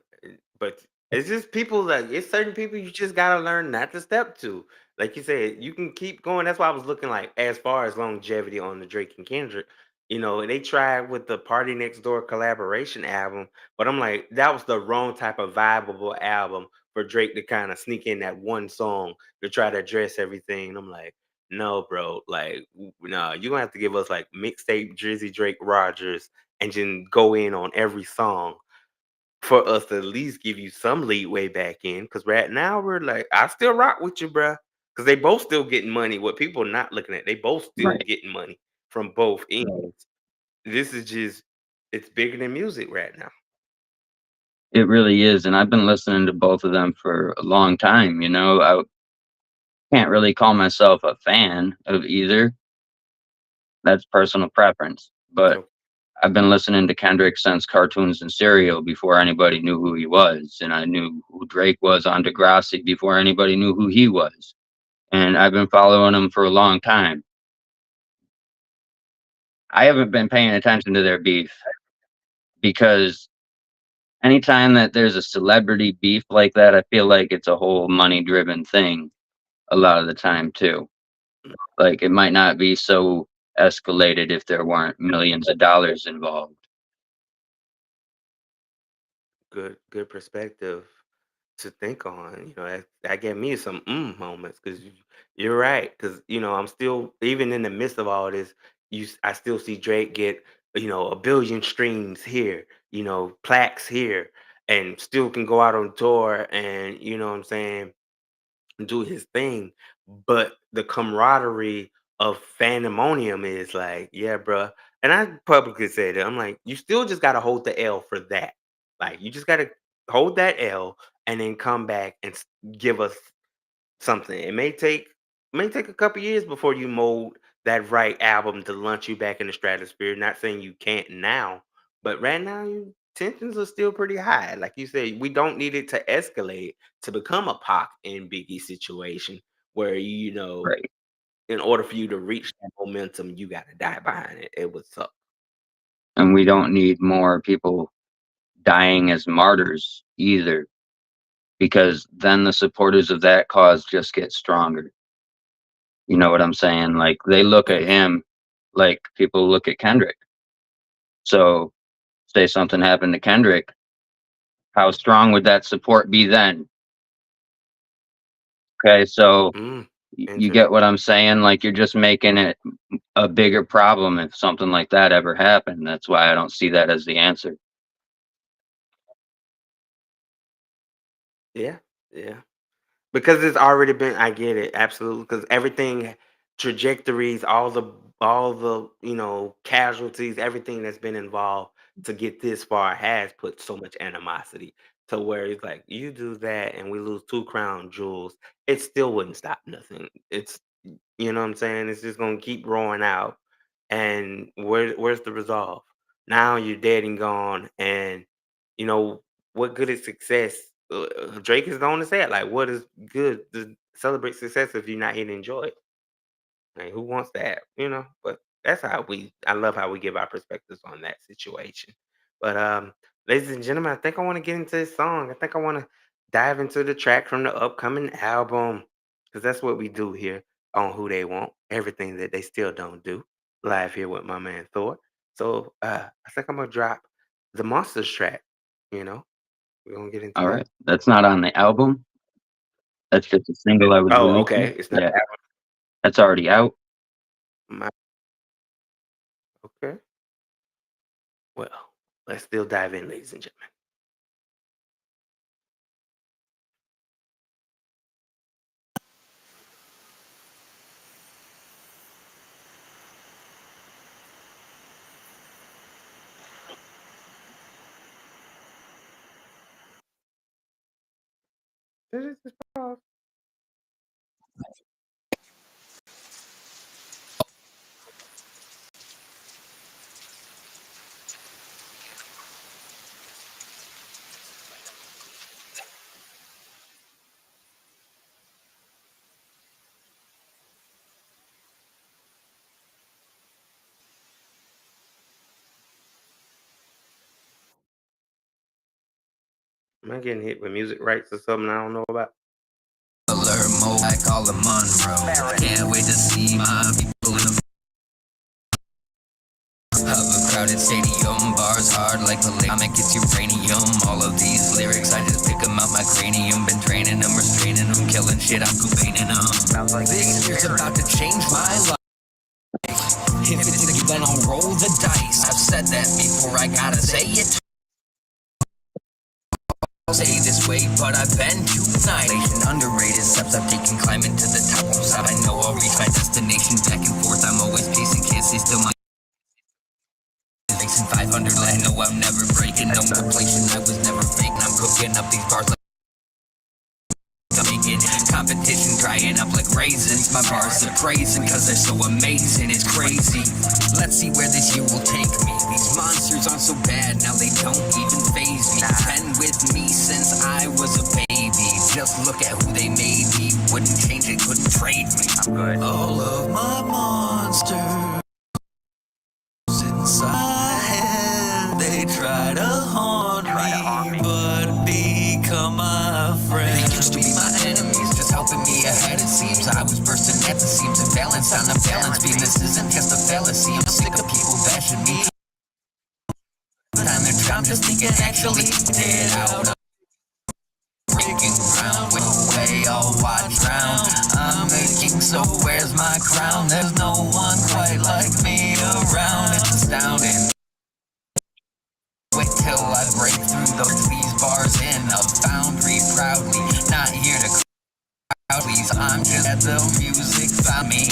Speaker 1: but it's just people like it's certain people you just gotta learn not to step to. Like you said, you can keep going. That's why I was looking like as far as longevity on the Drake and Kendrick. And they tried with the Party Next Door collaboration album, but I'm like, that was the wrong type of vibeable album for Drake to kind of sneak in that one song to try to address everything. I'm like, no, bro, like, no, you're gonna have to give us like mixtape Drizzy Drake Rogers and then go in on every song for us to at least give you some leeway back in. Because right now we're like, I still rock with you, bruh. Because they both still getting money. What people are not looking at, they both still
Speaker 4: Right.
Speaker 1: getting money from both
Speaker 4: Right.
Speaker 1: ends. This is just, it's bigger than music right now.
Speaker 4: It really is, and I've been listening to both of them for a long time, you know? I can't really call myself a fan of either. That's personal preference, but
Speaker 1: So,
Speaker 4: I've been listening to Kendrick since Cartoons and Cereal before anybody knew who he was, and I knew who Drake was on Degrassi before anybody knew who he was, and I've been following him for a long time. I haven't been paying attention to their beef because anytime that there's a celebrity beef like that, I feel like it's a whole money-driven thing a lot of the time too. Like, it might not be so escalated if there weren't millions of dollars involved.
Speaker 1: good perspective to think on. That gave me some moments because you're right. Because I'm still even in the midst of all this. I still see Drake get a billion streams here, plaques here, and still can go out on tour and what I'm saying, do his thing. But the camaraderie of fandemonium is like, yeah, bruh. And I publicly said it. I'm like, you still just gotta hold the L for that. Like, you just gotta hold that L and then come back and give us something. It may take a couple years before you mold that right album to launch you back in the stratosphere. Not saying you can't now, but right now tensions are still pretty high. Like you said, we don't need it to escalate to become a Pac and Biggie situation where
Speaker 4: Right.
Speaker 1: in order for you to reach that momentum, you got to die behind it. It would suck.
Speaker 4: And we don't need more people dying as martyrs either, because then the supporters of that cause just get stronger. You know what I'm saying? Like, they look at
Speaker 1: Amen.
Speaker 4: him like people look at Kendrick. So, say something happened to Kendrick, how strong would that support be then? Okay, so
Speaker 1: Mm,
Speaker 4: you
Speaker 1: interesting.
Speaker 4: get what I'm saying? Like, you're just making it a bigger problem if something like that ever happened. That's why I don't see that as the answer.
Speaker 1: Yeah, yeah. Because it's already been, I get it, absolutely. Because everything, trajectories, all the casualties, everything that's been involved to get this far has put so much animosity to where it's like you do that and we lose two crown jewels, it still wouldn't stop nothing. You know what I'm saying? It's just gonna keep growing out. And where's the resolve? Now you're dead and gone. And you know what good is success? Drake is known to say it. Like, what is good to celebrate success if you're not here to enjoy it? Like, who wants that? But that's how I love how we give our perspectives on that situation. But ladies and gentlemen, I think I want to get into this song. I think I want to dive into the track from the upcoming album. Because that's what we do here on Who They Want. Everything that they still don't do. Live here with my man Thor. So I think I'm gonna drop the Monsters track. You know, we're gonna get into
Speaker 4: All
Speaker 1: that.
Speaker 4: right. That's not on the album. That's just a single I was
Speaker 1: Oh,
Speaker 4: releasing.
Speaker 1: okay. It's not
Speaker 4: Yeah,
Speaker 1: that
Speaker 4: that's already out.
Speaker 1: one. Okay. Well, let's still dive in, ladies and gentlemen. This is pause. Am I getting hit with music rights or something I don't know about?
Speaker 2: Alert mode, I call him Monroe. Can't wait to see my people in the of a crowded stadium. Bars hard like polemic, it's uranium. All of these lyrics, I just pick them out my cranium. Been training them, restraining them, killing shit, I'm Cubaining them. This year's about to change my life. If it's the then I'll roll the dice. I've said that before, I gotta say it. I'll stay this way, but I've been too nice. Underrated steps I've taken, climbing to the top. Side I know I'll reach my destination. Back and forth, I'm always pacing. Can't stay still. My racing 500. I know I'm never breaking. No completion. I was never faking. I'm cooking up these bars like I'm making competition, drying up like raisins. My bars are praising cause they're so amazing, it's crazy. Let's see where this year will take me. These monsters aren't so bad, now they don't even faze me. Been with me since I was a baby. Just look at who they made me. Wouldn't change it, couldn't trade me. I'm good. All of my monsters inside my head, they try to haunt me, but become my friend. They used to be my enemies, just helping me ahead. It seems I was bursting at the seams and balance on the balance beam. This isn't just a fallacy. I'm sick of people bashing me. I'm just thinking actually dead out. Breaking ground, with the way I'll watch round. I'm a king, so where's my crown? There's no one quite like me around. It's astounding. Wait till I break through these bars in a foundry proudly. Not here to crowd please, I'm just at the music found me.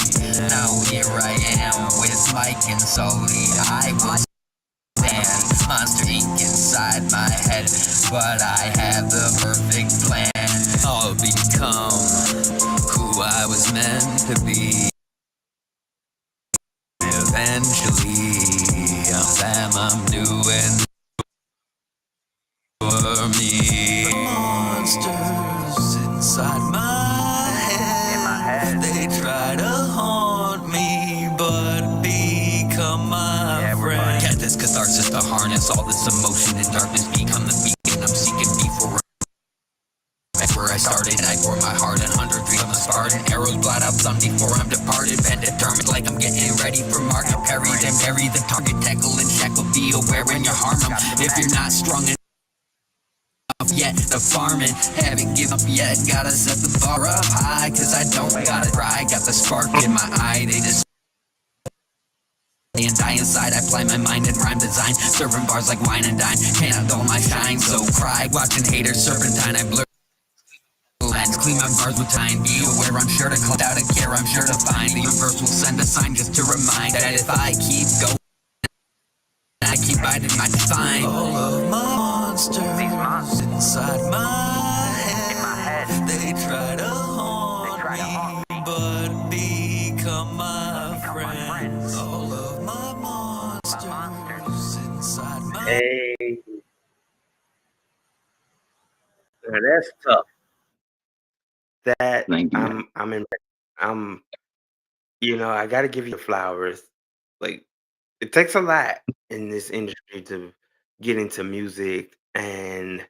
Speaker 2: Now here I am with Mike and Sully. I was Monster Inc. inside my head, but I have the perfect plan. I'll become who I was meant to be. Eventually, I'm doing for me. Monsters inside my head, they try to haunt me, but become my friend. Get this catharsis to harness all this emotion and darkness, become the beacon I'm seeking before. That's where I started, and I pour my heart and 103 on the Spartan. Arrows blot out sun before I'm departed. Been determined like I'm getting ready for market. Parry them, bury the target, tackle and shackle. Be aware when you harm them. If you're not strong enough yet, the farming haven't given up yet. Gotta set the bar up high, cause I don't gotta try. Got the spark in my eye, they just and die inside. I apply my mind and rhyme design, serving bars like wine and dine. Can't dull my shine, so cry. Watching haters serpentine, I blur lens, clean my bars with time. Be aware, I'm sure to cloud out a care, I'm sure to find. The universe will send a sign just to remind that if I keep going, I keep biting my spine. All of my monsters inside my head, they try to haunt me, but become my friends. All of my monsters inside my
Speaker 1: Hey, now that's tough. That
Speaker 4: Thank you, man.
Speaker 1: I'm in. I'm. I got to give you flowers. Like it takes a lot in this industry to get into music and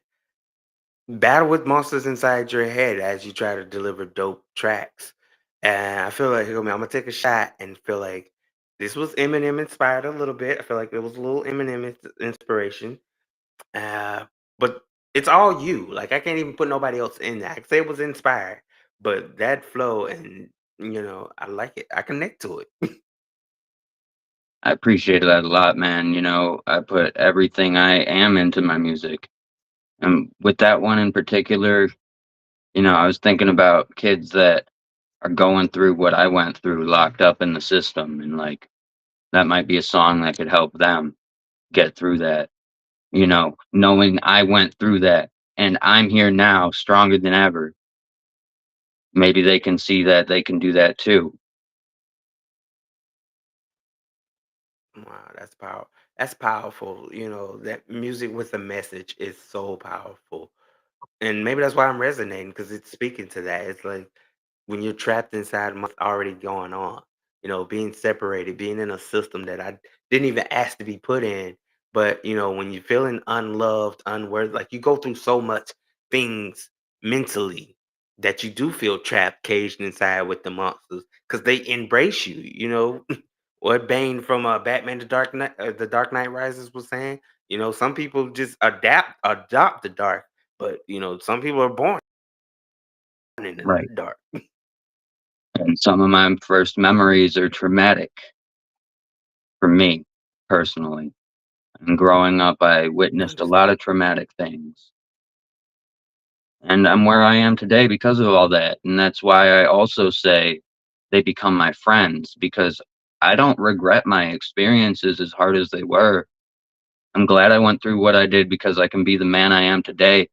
Speaker 1: battle with monsters inside your head as you try to deliver dope tracks. And I feel like, I'm gonna take a shot and feel like this was Eminem inspired a little bit. I feel like it was a little Eminem inspiration. Uh, but it's all you. Like I can't even put nobody else in that. I could say it was inspired, but that flow and I like it. I connect to it.
Speaker 4: I appreciate that a lot, man. I put everything I am into my music. And with that one in particular, I was thinking about kids that are going through what I went through, locked up in the system, and like that might be a song that could help them get through that. Knowing I went through that and I'm here now, stronger than ever. Maybe they can see that they can do that too.
Speaker 1: Wow, that's power. That's powerful. That music with a message is so powerful. And maybe that's why I'm resonating because it's speaking to that. It's like when you're trapped inside what's already going on, being separated, being in a system that I didn't even ask to be put in. But, when you're feeling unloved, unworthy, like you go through so much things mentally that you do feel trapped, caged inside with the monsters because they embrace you. What Bane from Batman The Dark Knight Rises was saying. Some people just adopt the dark, but some people are born in the
Speaker 4: Right.
Speaker 1: dark.
Speaker 4: And some of my first memories are traumatic for me personally. And growing up, I witnessed a lot of traumatic things. and I'm where I am today because of all that, and that's why I also say they become my friends because I don't regret my experiences as hard as they were. I'm glad I went through what I did because I can be the man I am today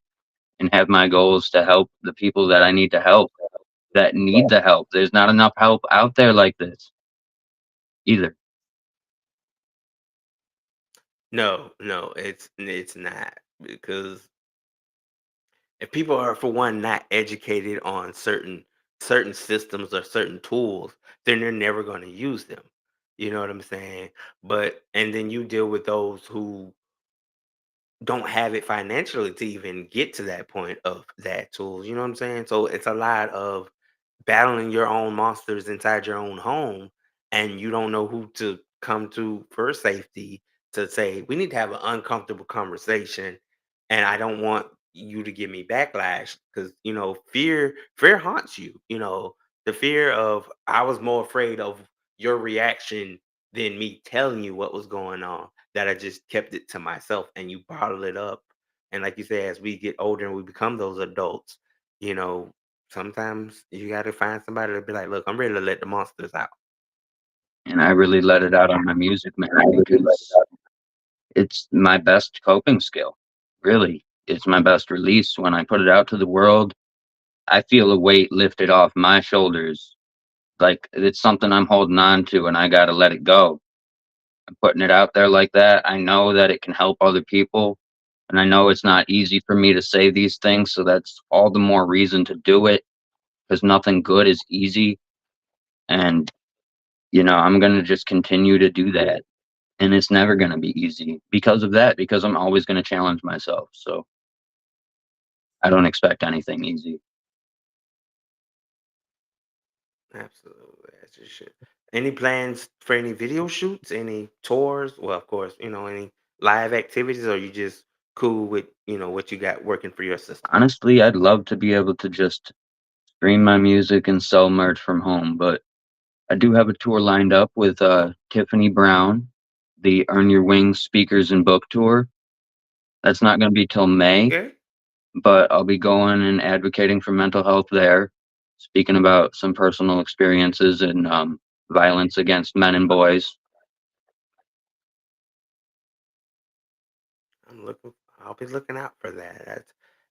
Speaker 4: and have my goals to help the people that I need to help, that need the help. There's not enough help out there like this either.
Speaker 1: No, no, it's not because if people are for one not educated on certain systems or certain tools, then they're never going to use them. You know what I'm saying? But and then you deal with those who don't have it financially to even get to that point of that tool. You know what I'm saying? So it's a lot of battling your own monsters inside your own home, and you don't know who to come to for safety to say we need to have an uncomfortable conversation, and I don't want you to give me backlash because fear haunts you. The fear of I was more afraid of your reaction than me telling you what was going on, that I just kept it to myself and you bottle it up. And like you say, as we get older and we become those adults, you know sometimes you gotta find somebody to be like, "Look, I'm ready to let the monsters out."
Speaker 4: And I really let it out on my music, man, because it's my best coping skill. Really, it's my best release. When I put it out to the world, I feel a weight lifted off my shoulders. Like it's something I'm holding on to and I got to let it go. I'm putting it out there like that. I know that it can help other people. And I know it's not easy for me to say these things. So that's all the more reason to do it because nothing good is easy. And, I'm going to just continue to do that. And it's never going to be easy because of that, because I'm always going to challenge myself. So I don't expect anything easy.
Speaker 1: Absolutely, as you should. Any plans for any video shoots, any tours? Well, of course, any live activities, or you just cool with what you got working for your system?
Speaker 4: Honestly, I'd love to be able to just stream my music and sell merch from home, but I do have a tour lined up with
Speaker 1: Oh,
Speaker 4: Tiffany Brown, the Earn Your Wings Speakers and Book Tour. That's not going to be till May,
Speaker 1: okay.
Speaker 4: but I'll be going and advocating for mental health there, speaking about some personal experiences and violence against men and boys.
Speaker 1: I'm looking. I'll be looking out for that.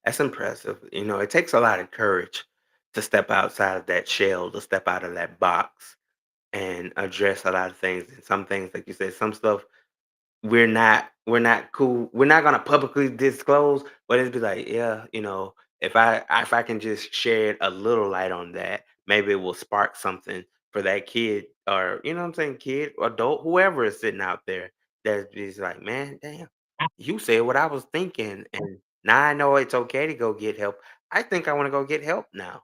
Speaker 1: That's impressive. It takes a lot of courage to step outside of that shell, to step out of that box, and address a lot of things. And some things, like you said, some stuff we're not cool. We're not gonna publicly disclose, but it'd be like, yeah, if I can just shed a little light on that, maybe it will spark something for that kid, or what I'm saying, kid, adult, whoever is sitting out there that is like, man, damn, you said what I was thinking, and now I know it's okay to go get help. I think I want to go get help now.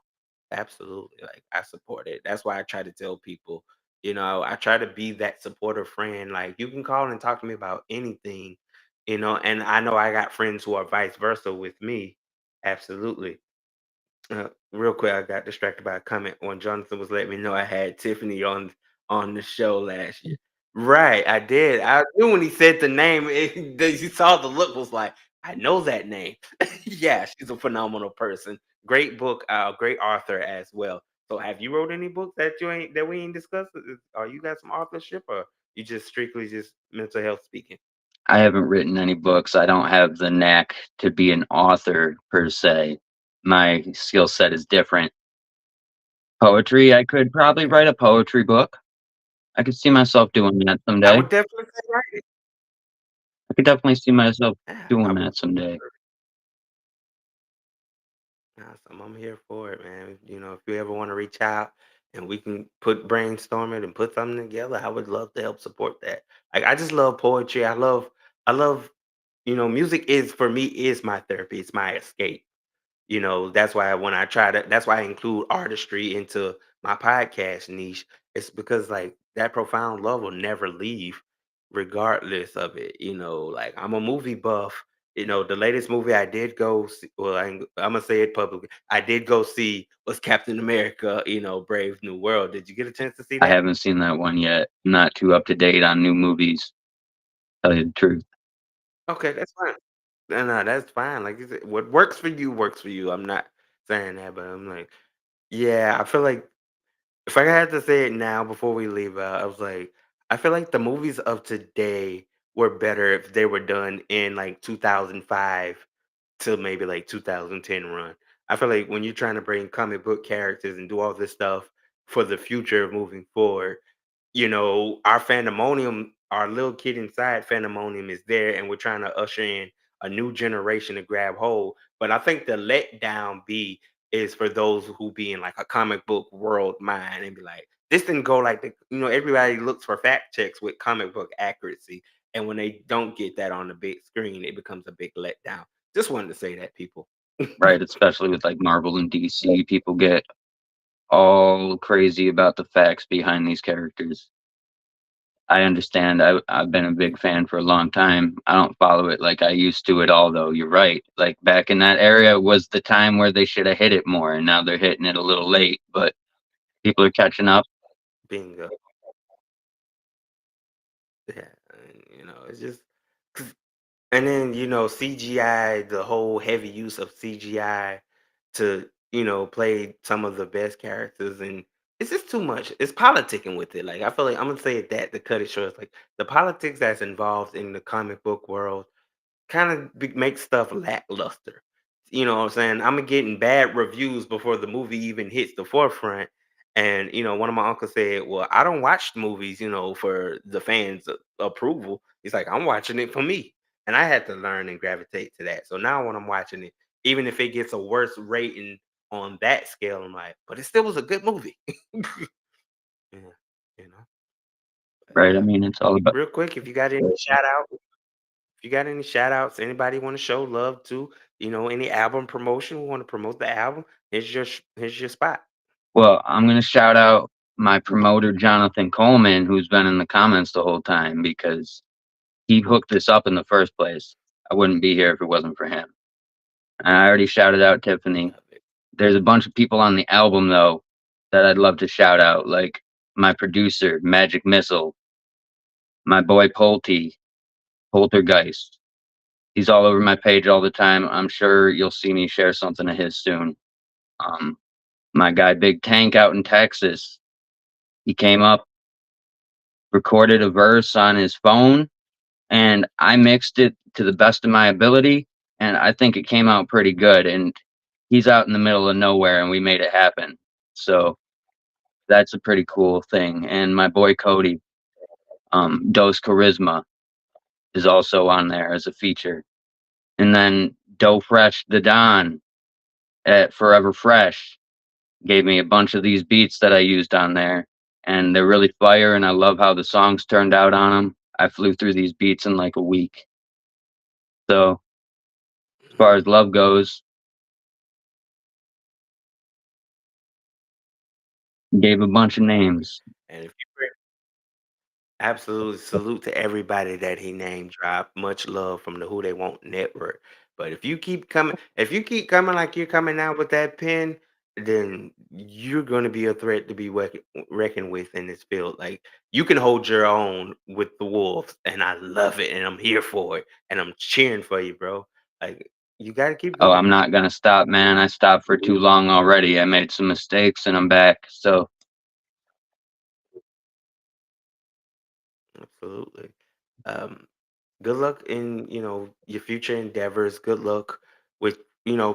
Speaker 1: Absolutely, like I support it. That's why I try to tell people, I try to be that supportive friend. Like you can call and talk to me about anything, and I know I got friends who are vice versa with me. Absolutely. Real quick, I got distracted by a comment when Jonathan was letting me know I had Tiffany on the show last year. Right, I did. I knew when he said the name, you saw the look was like, I know that name. Yeah, she's a phenomenal person. Great book, great author as well. So, have you wrote any books that we ain't discussed? Are you got some authorship, or you just strictly just mental health speaking?
Speaker 4: I haven't written any books. I don't have the knack to be an author per se. My skill set is different. Poetry, I could probably
Speaker 1: Okay,
Speaker 4: write a poetry book. I could see myself doing that
Speaker 1: I
Speaker 4: someday.
Speaker 1: would definitely say write it.
Speaker 4: I could definitely see myself
Speaker 1: Yeah, I
Speaker 4: doing
Speaker 1: would.
Speaker 4: that someday.
Speaker 1: Awesome. I'm here for it, man. If you ever want to reach out and we can brainstorm it and put something together, I would love to help support that. Like I just love poetry. I love, music is for me is my therapy. It's my escape. That's why when I try to that's why I include artistry into my podcast niche. It's because like that profound love will never leave regardless of it. Like I'm a movie buff. The latest movie I did go see, well, I'm gonna say it publicly. I did go see was Captain America, Brave New World. Did you get a chance to see
Speaker 4: I
Speaker 1: that?
Speaker 4: haven't seen that one yet. I'm not too up to date on new movies, tell you the truth.
Speaker 1: Okay, that's fine. No, that's fine. Like you said, what works for you works for you. I'm not saying that, but I'm like, yeah, I feel like if I had to say it now before we leave out, I was like, I feel like the movies of today were better if they were done in like 2005 to maybe like 2010 run. I feel like when you're trying to bring comic book characters and do all this stuff for the future of moving forward, our fandemonium, our little kid inside fandemonium is there, and we're trying to usher in a new generation to grab hold. But I think the letdown be is for those who be in like a comic book world mind and be like, this didn't go like everybody looks for fact checks with comic book accuracy. And when they don't get that on the big screen, it becomes a big letdown. Just wanted to say that, people.
Speaker 4: right? Especially with like Marvel and DC, people get all crazy about the facts behind these characters. I understand. I've been a big fan for a long time. I don't follow it like I used to at all, though. You're right. Like back in that area was the time where they should have hit it more, and now they're hitting it a little late. But people are catching up.
Speaker 1: Bingo. Yeah. And, it's just 'cause And then, CGI, the whole heavy use of CGI to, play some of the best characters, and it's just too much. It's politicking with it. Like I feel like I'm gonna say it that to cut it short. It's like the politics that's involved in the comic book world kind of makes stuff lackluster. You know what I'm saying? I'm getting bad reviews before the movie even hits the forefront. And one of my uncles said, "Well, I don't watch movies, for the fans' approval. He's like, I'm watching it for me." And I had to learn and gravitate to that. So now when I'm watching it, even if it gets a worse rating on that scale, I'm like, but it still was a good movie. Yeah, you know. But
Speaker 4: Right. I mean, it's all about.
Speaker 1: real quick, if you got any shout out if you got any shout outs, anybody want to show love to, any album promotion, we want to promote the album, here's your spot.
Speaker 4: Well, I'm gonna shout out my promoter Jonathan Coleman, who's been in the comments the whole time because he hooked this up in the first place. I wouldn't be here if it wasn't for him. And I already shouted out Tiffany.
Speaker 1: Love it.
Speaker 4: There's a bunch of people on the album though that I'd love to shout out, like my producer, Magic Missile, my boy Pulte, Poltergeist. He's all over my page all the time. I'm sure you'll see me share something of his soon. Um, my guy Big Tank out in Texas. He came up, recorded a verse on his phone, and I mixed it to the best of my ability, and I think it came out pretty good. And he's out in the middle of nowhere, and we made it happen. So that's a pretty cool thing. And my boy Cody, Dose Charisma, is also on there as a feature. And then Doe Fresh the Don at Forever Fresh gave me a bunch of these beats that I used on there, and they're really fire. And I love how the songs turned out on them. I flew through these beats in like a week. So as far as
Speaker 1: Mhm.
Speaker 4: love goes, gave a bunch of
Speaker 1: Absolutely.
Speaker 4: names.
Speaker 1: And if you Absolutely. Salute to everybody that he name dropped. Much love from the Who They Want Network. But if you keep coming like you're coming out with that pen, then you're going to be a threat to be reckoned with in this field. Like you can hold your own with the wolves, and I love it, and I'm here for it, and I'm cheering for you, bro. Like you got to keep
Speaker 4: Oh,
Speaker 1: going.
Speaker 4: I'm not gonna stop, man. I stopped for too long already. I made some mistakes and I'm back. So,
Speaker 1: Absolutely. Um, Good luck in your future endeavors. Good luck with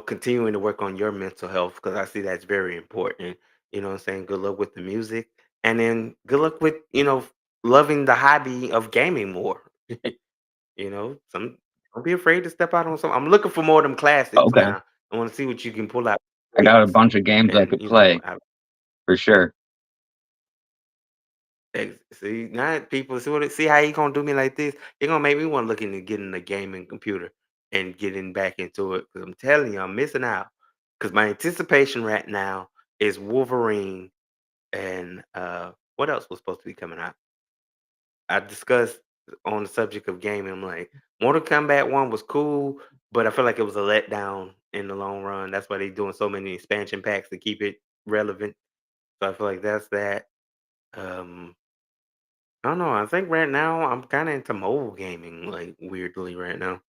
Speaker 1: continuing to work on your mental health because I see that's very important. What I'm saying? Good luck with the music, and then good luck with loving the hobby of gaming more. Some don't be afraid to step out on some. I'm looking for more of them classics
Speaker 4: okay.
Speaker 1: now. I want to see what you can pull out
Speaker 4: I got a
Speaker 1: greats,
Speaker 4: bunch of games I
Speaker 1: and
Speaker 4: could play for sure.
Speaker 1: See now people see how you gonna do me like this. You're gonna make me want to look into getting a gaming computer and getting back into it because I'm telling you, I'm missing out. Because my anticipation right now is Wolverine and what else was supposed to be coming out? I discussed on the subject of gaming. I'm like, Mortal Kombat 1 was cool, but I feel like it was a letdown in the long run. That's why they're doing so many expansion packs to keep it relevant. So I feel like that's that. Um, I don't know. I think right now I'm kind of into mobile gaming, like weirdly right now.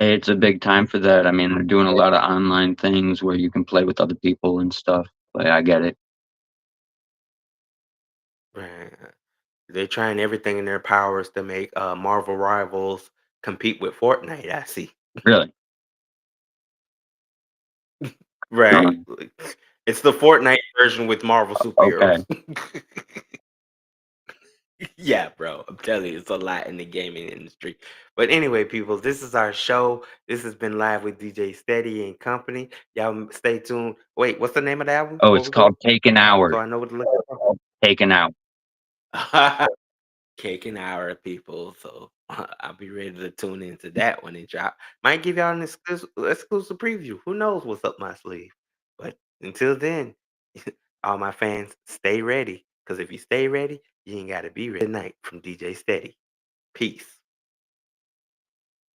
Speaker 4: It's a big time for that. I mean, they're doing a lot of online things where you can play with other people and stuff. But I get it.
Speaker 1: Right. They're trying everything in their powers to make Marvel Rivals compete with Fortnite. I see.
Speaker 4: Really.
Speaker 1: Right.
Speaker 4: Um,
Speaker 1: Like, it's the Fortnite version with Marvel
Speaker 4: okay.
Speaker 1: superheroes. Yeah, bro. I'm telling you, it's a lot in the gaming industry. But anyway, people, this is our show. This has been live with DJ Steady and Company. Y'all stay tuned. Wait, what's the name of the album
Speaker 4: Oh,
Speaker 1: before
Speaker 4: it's
Speaker 1: we go?
Speaker 4: called Taken
Speaker 1: So
Speaker 4: Hour.
Speaker 1: I know what to look
Speaker 4: Taken Out.
Speaker 1: for. Cake and hour, people. So I'll be ready to tune into that when it drop. Might give y'all an exclusive preview. Who knows what's up my sleeve? But until then, all my fans, stay ready. Because if you stay ready, you ain't got to be ready. Good night from DJ Steady. Peace.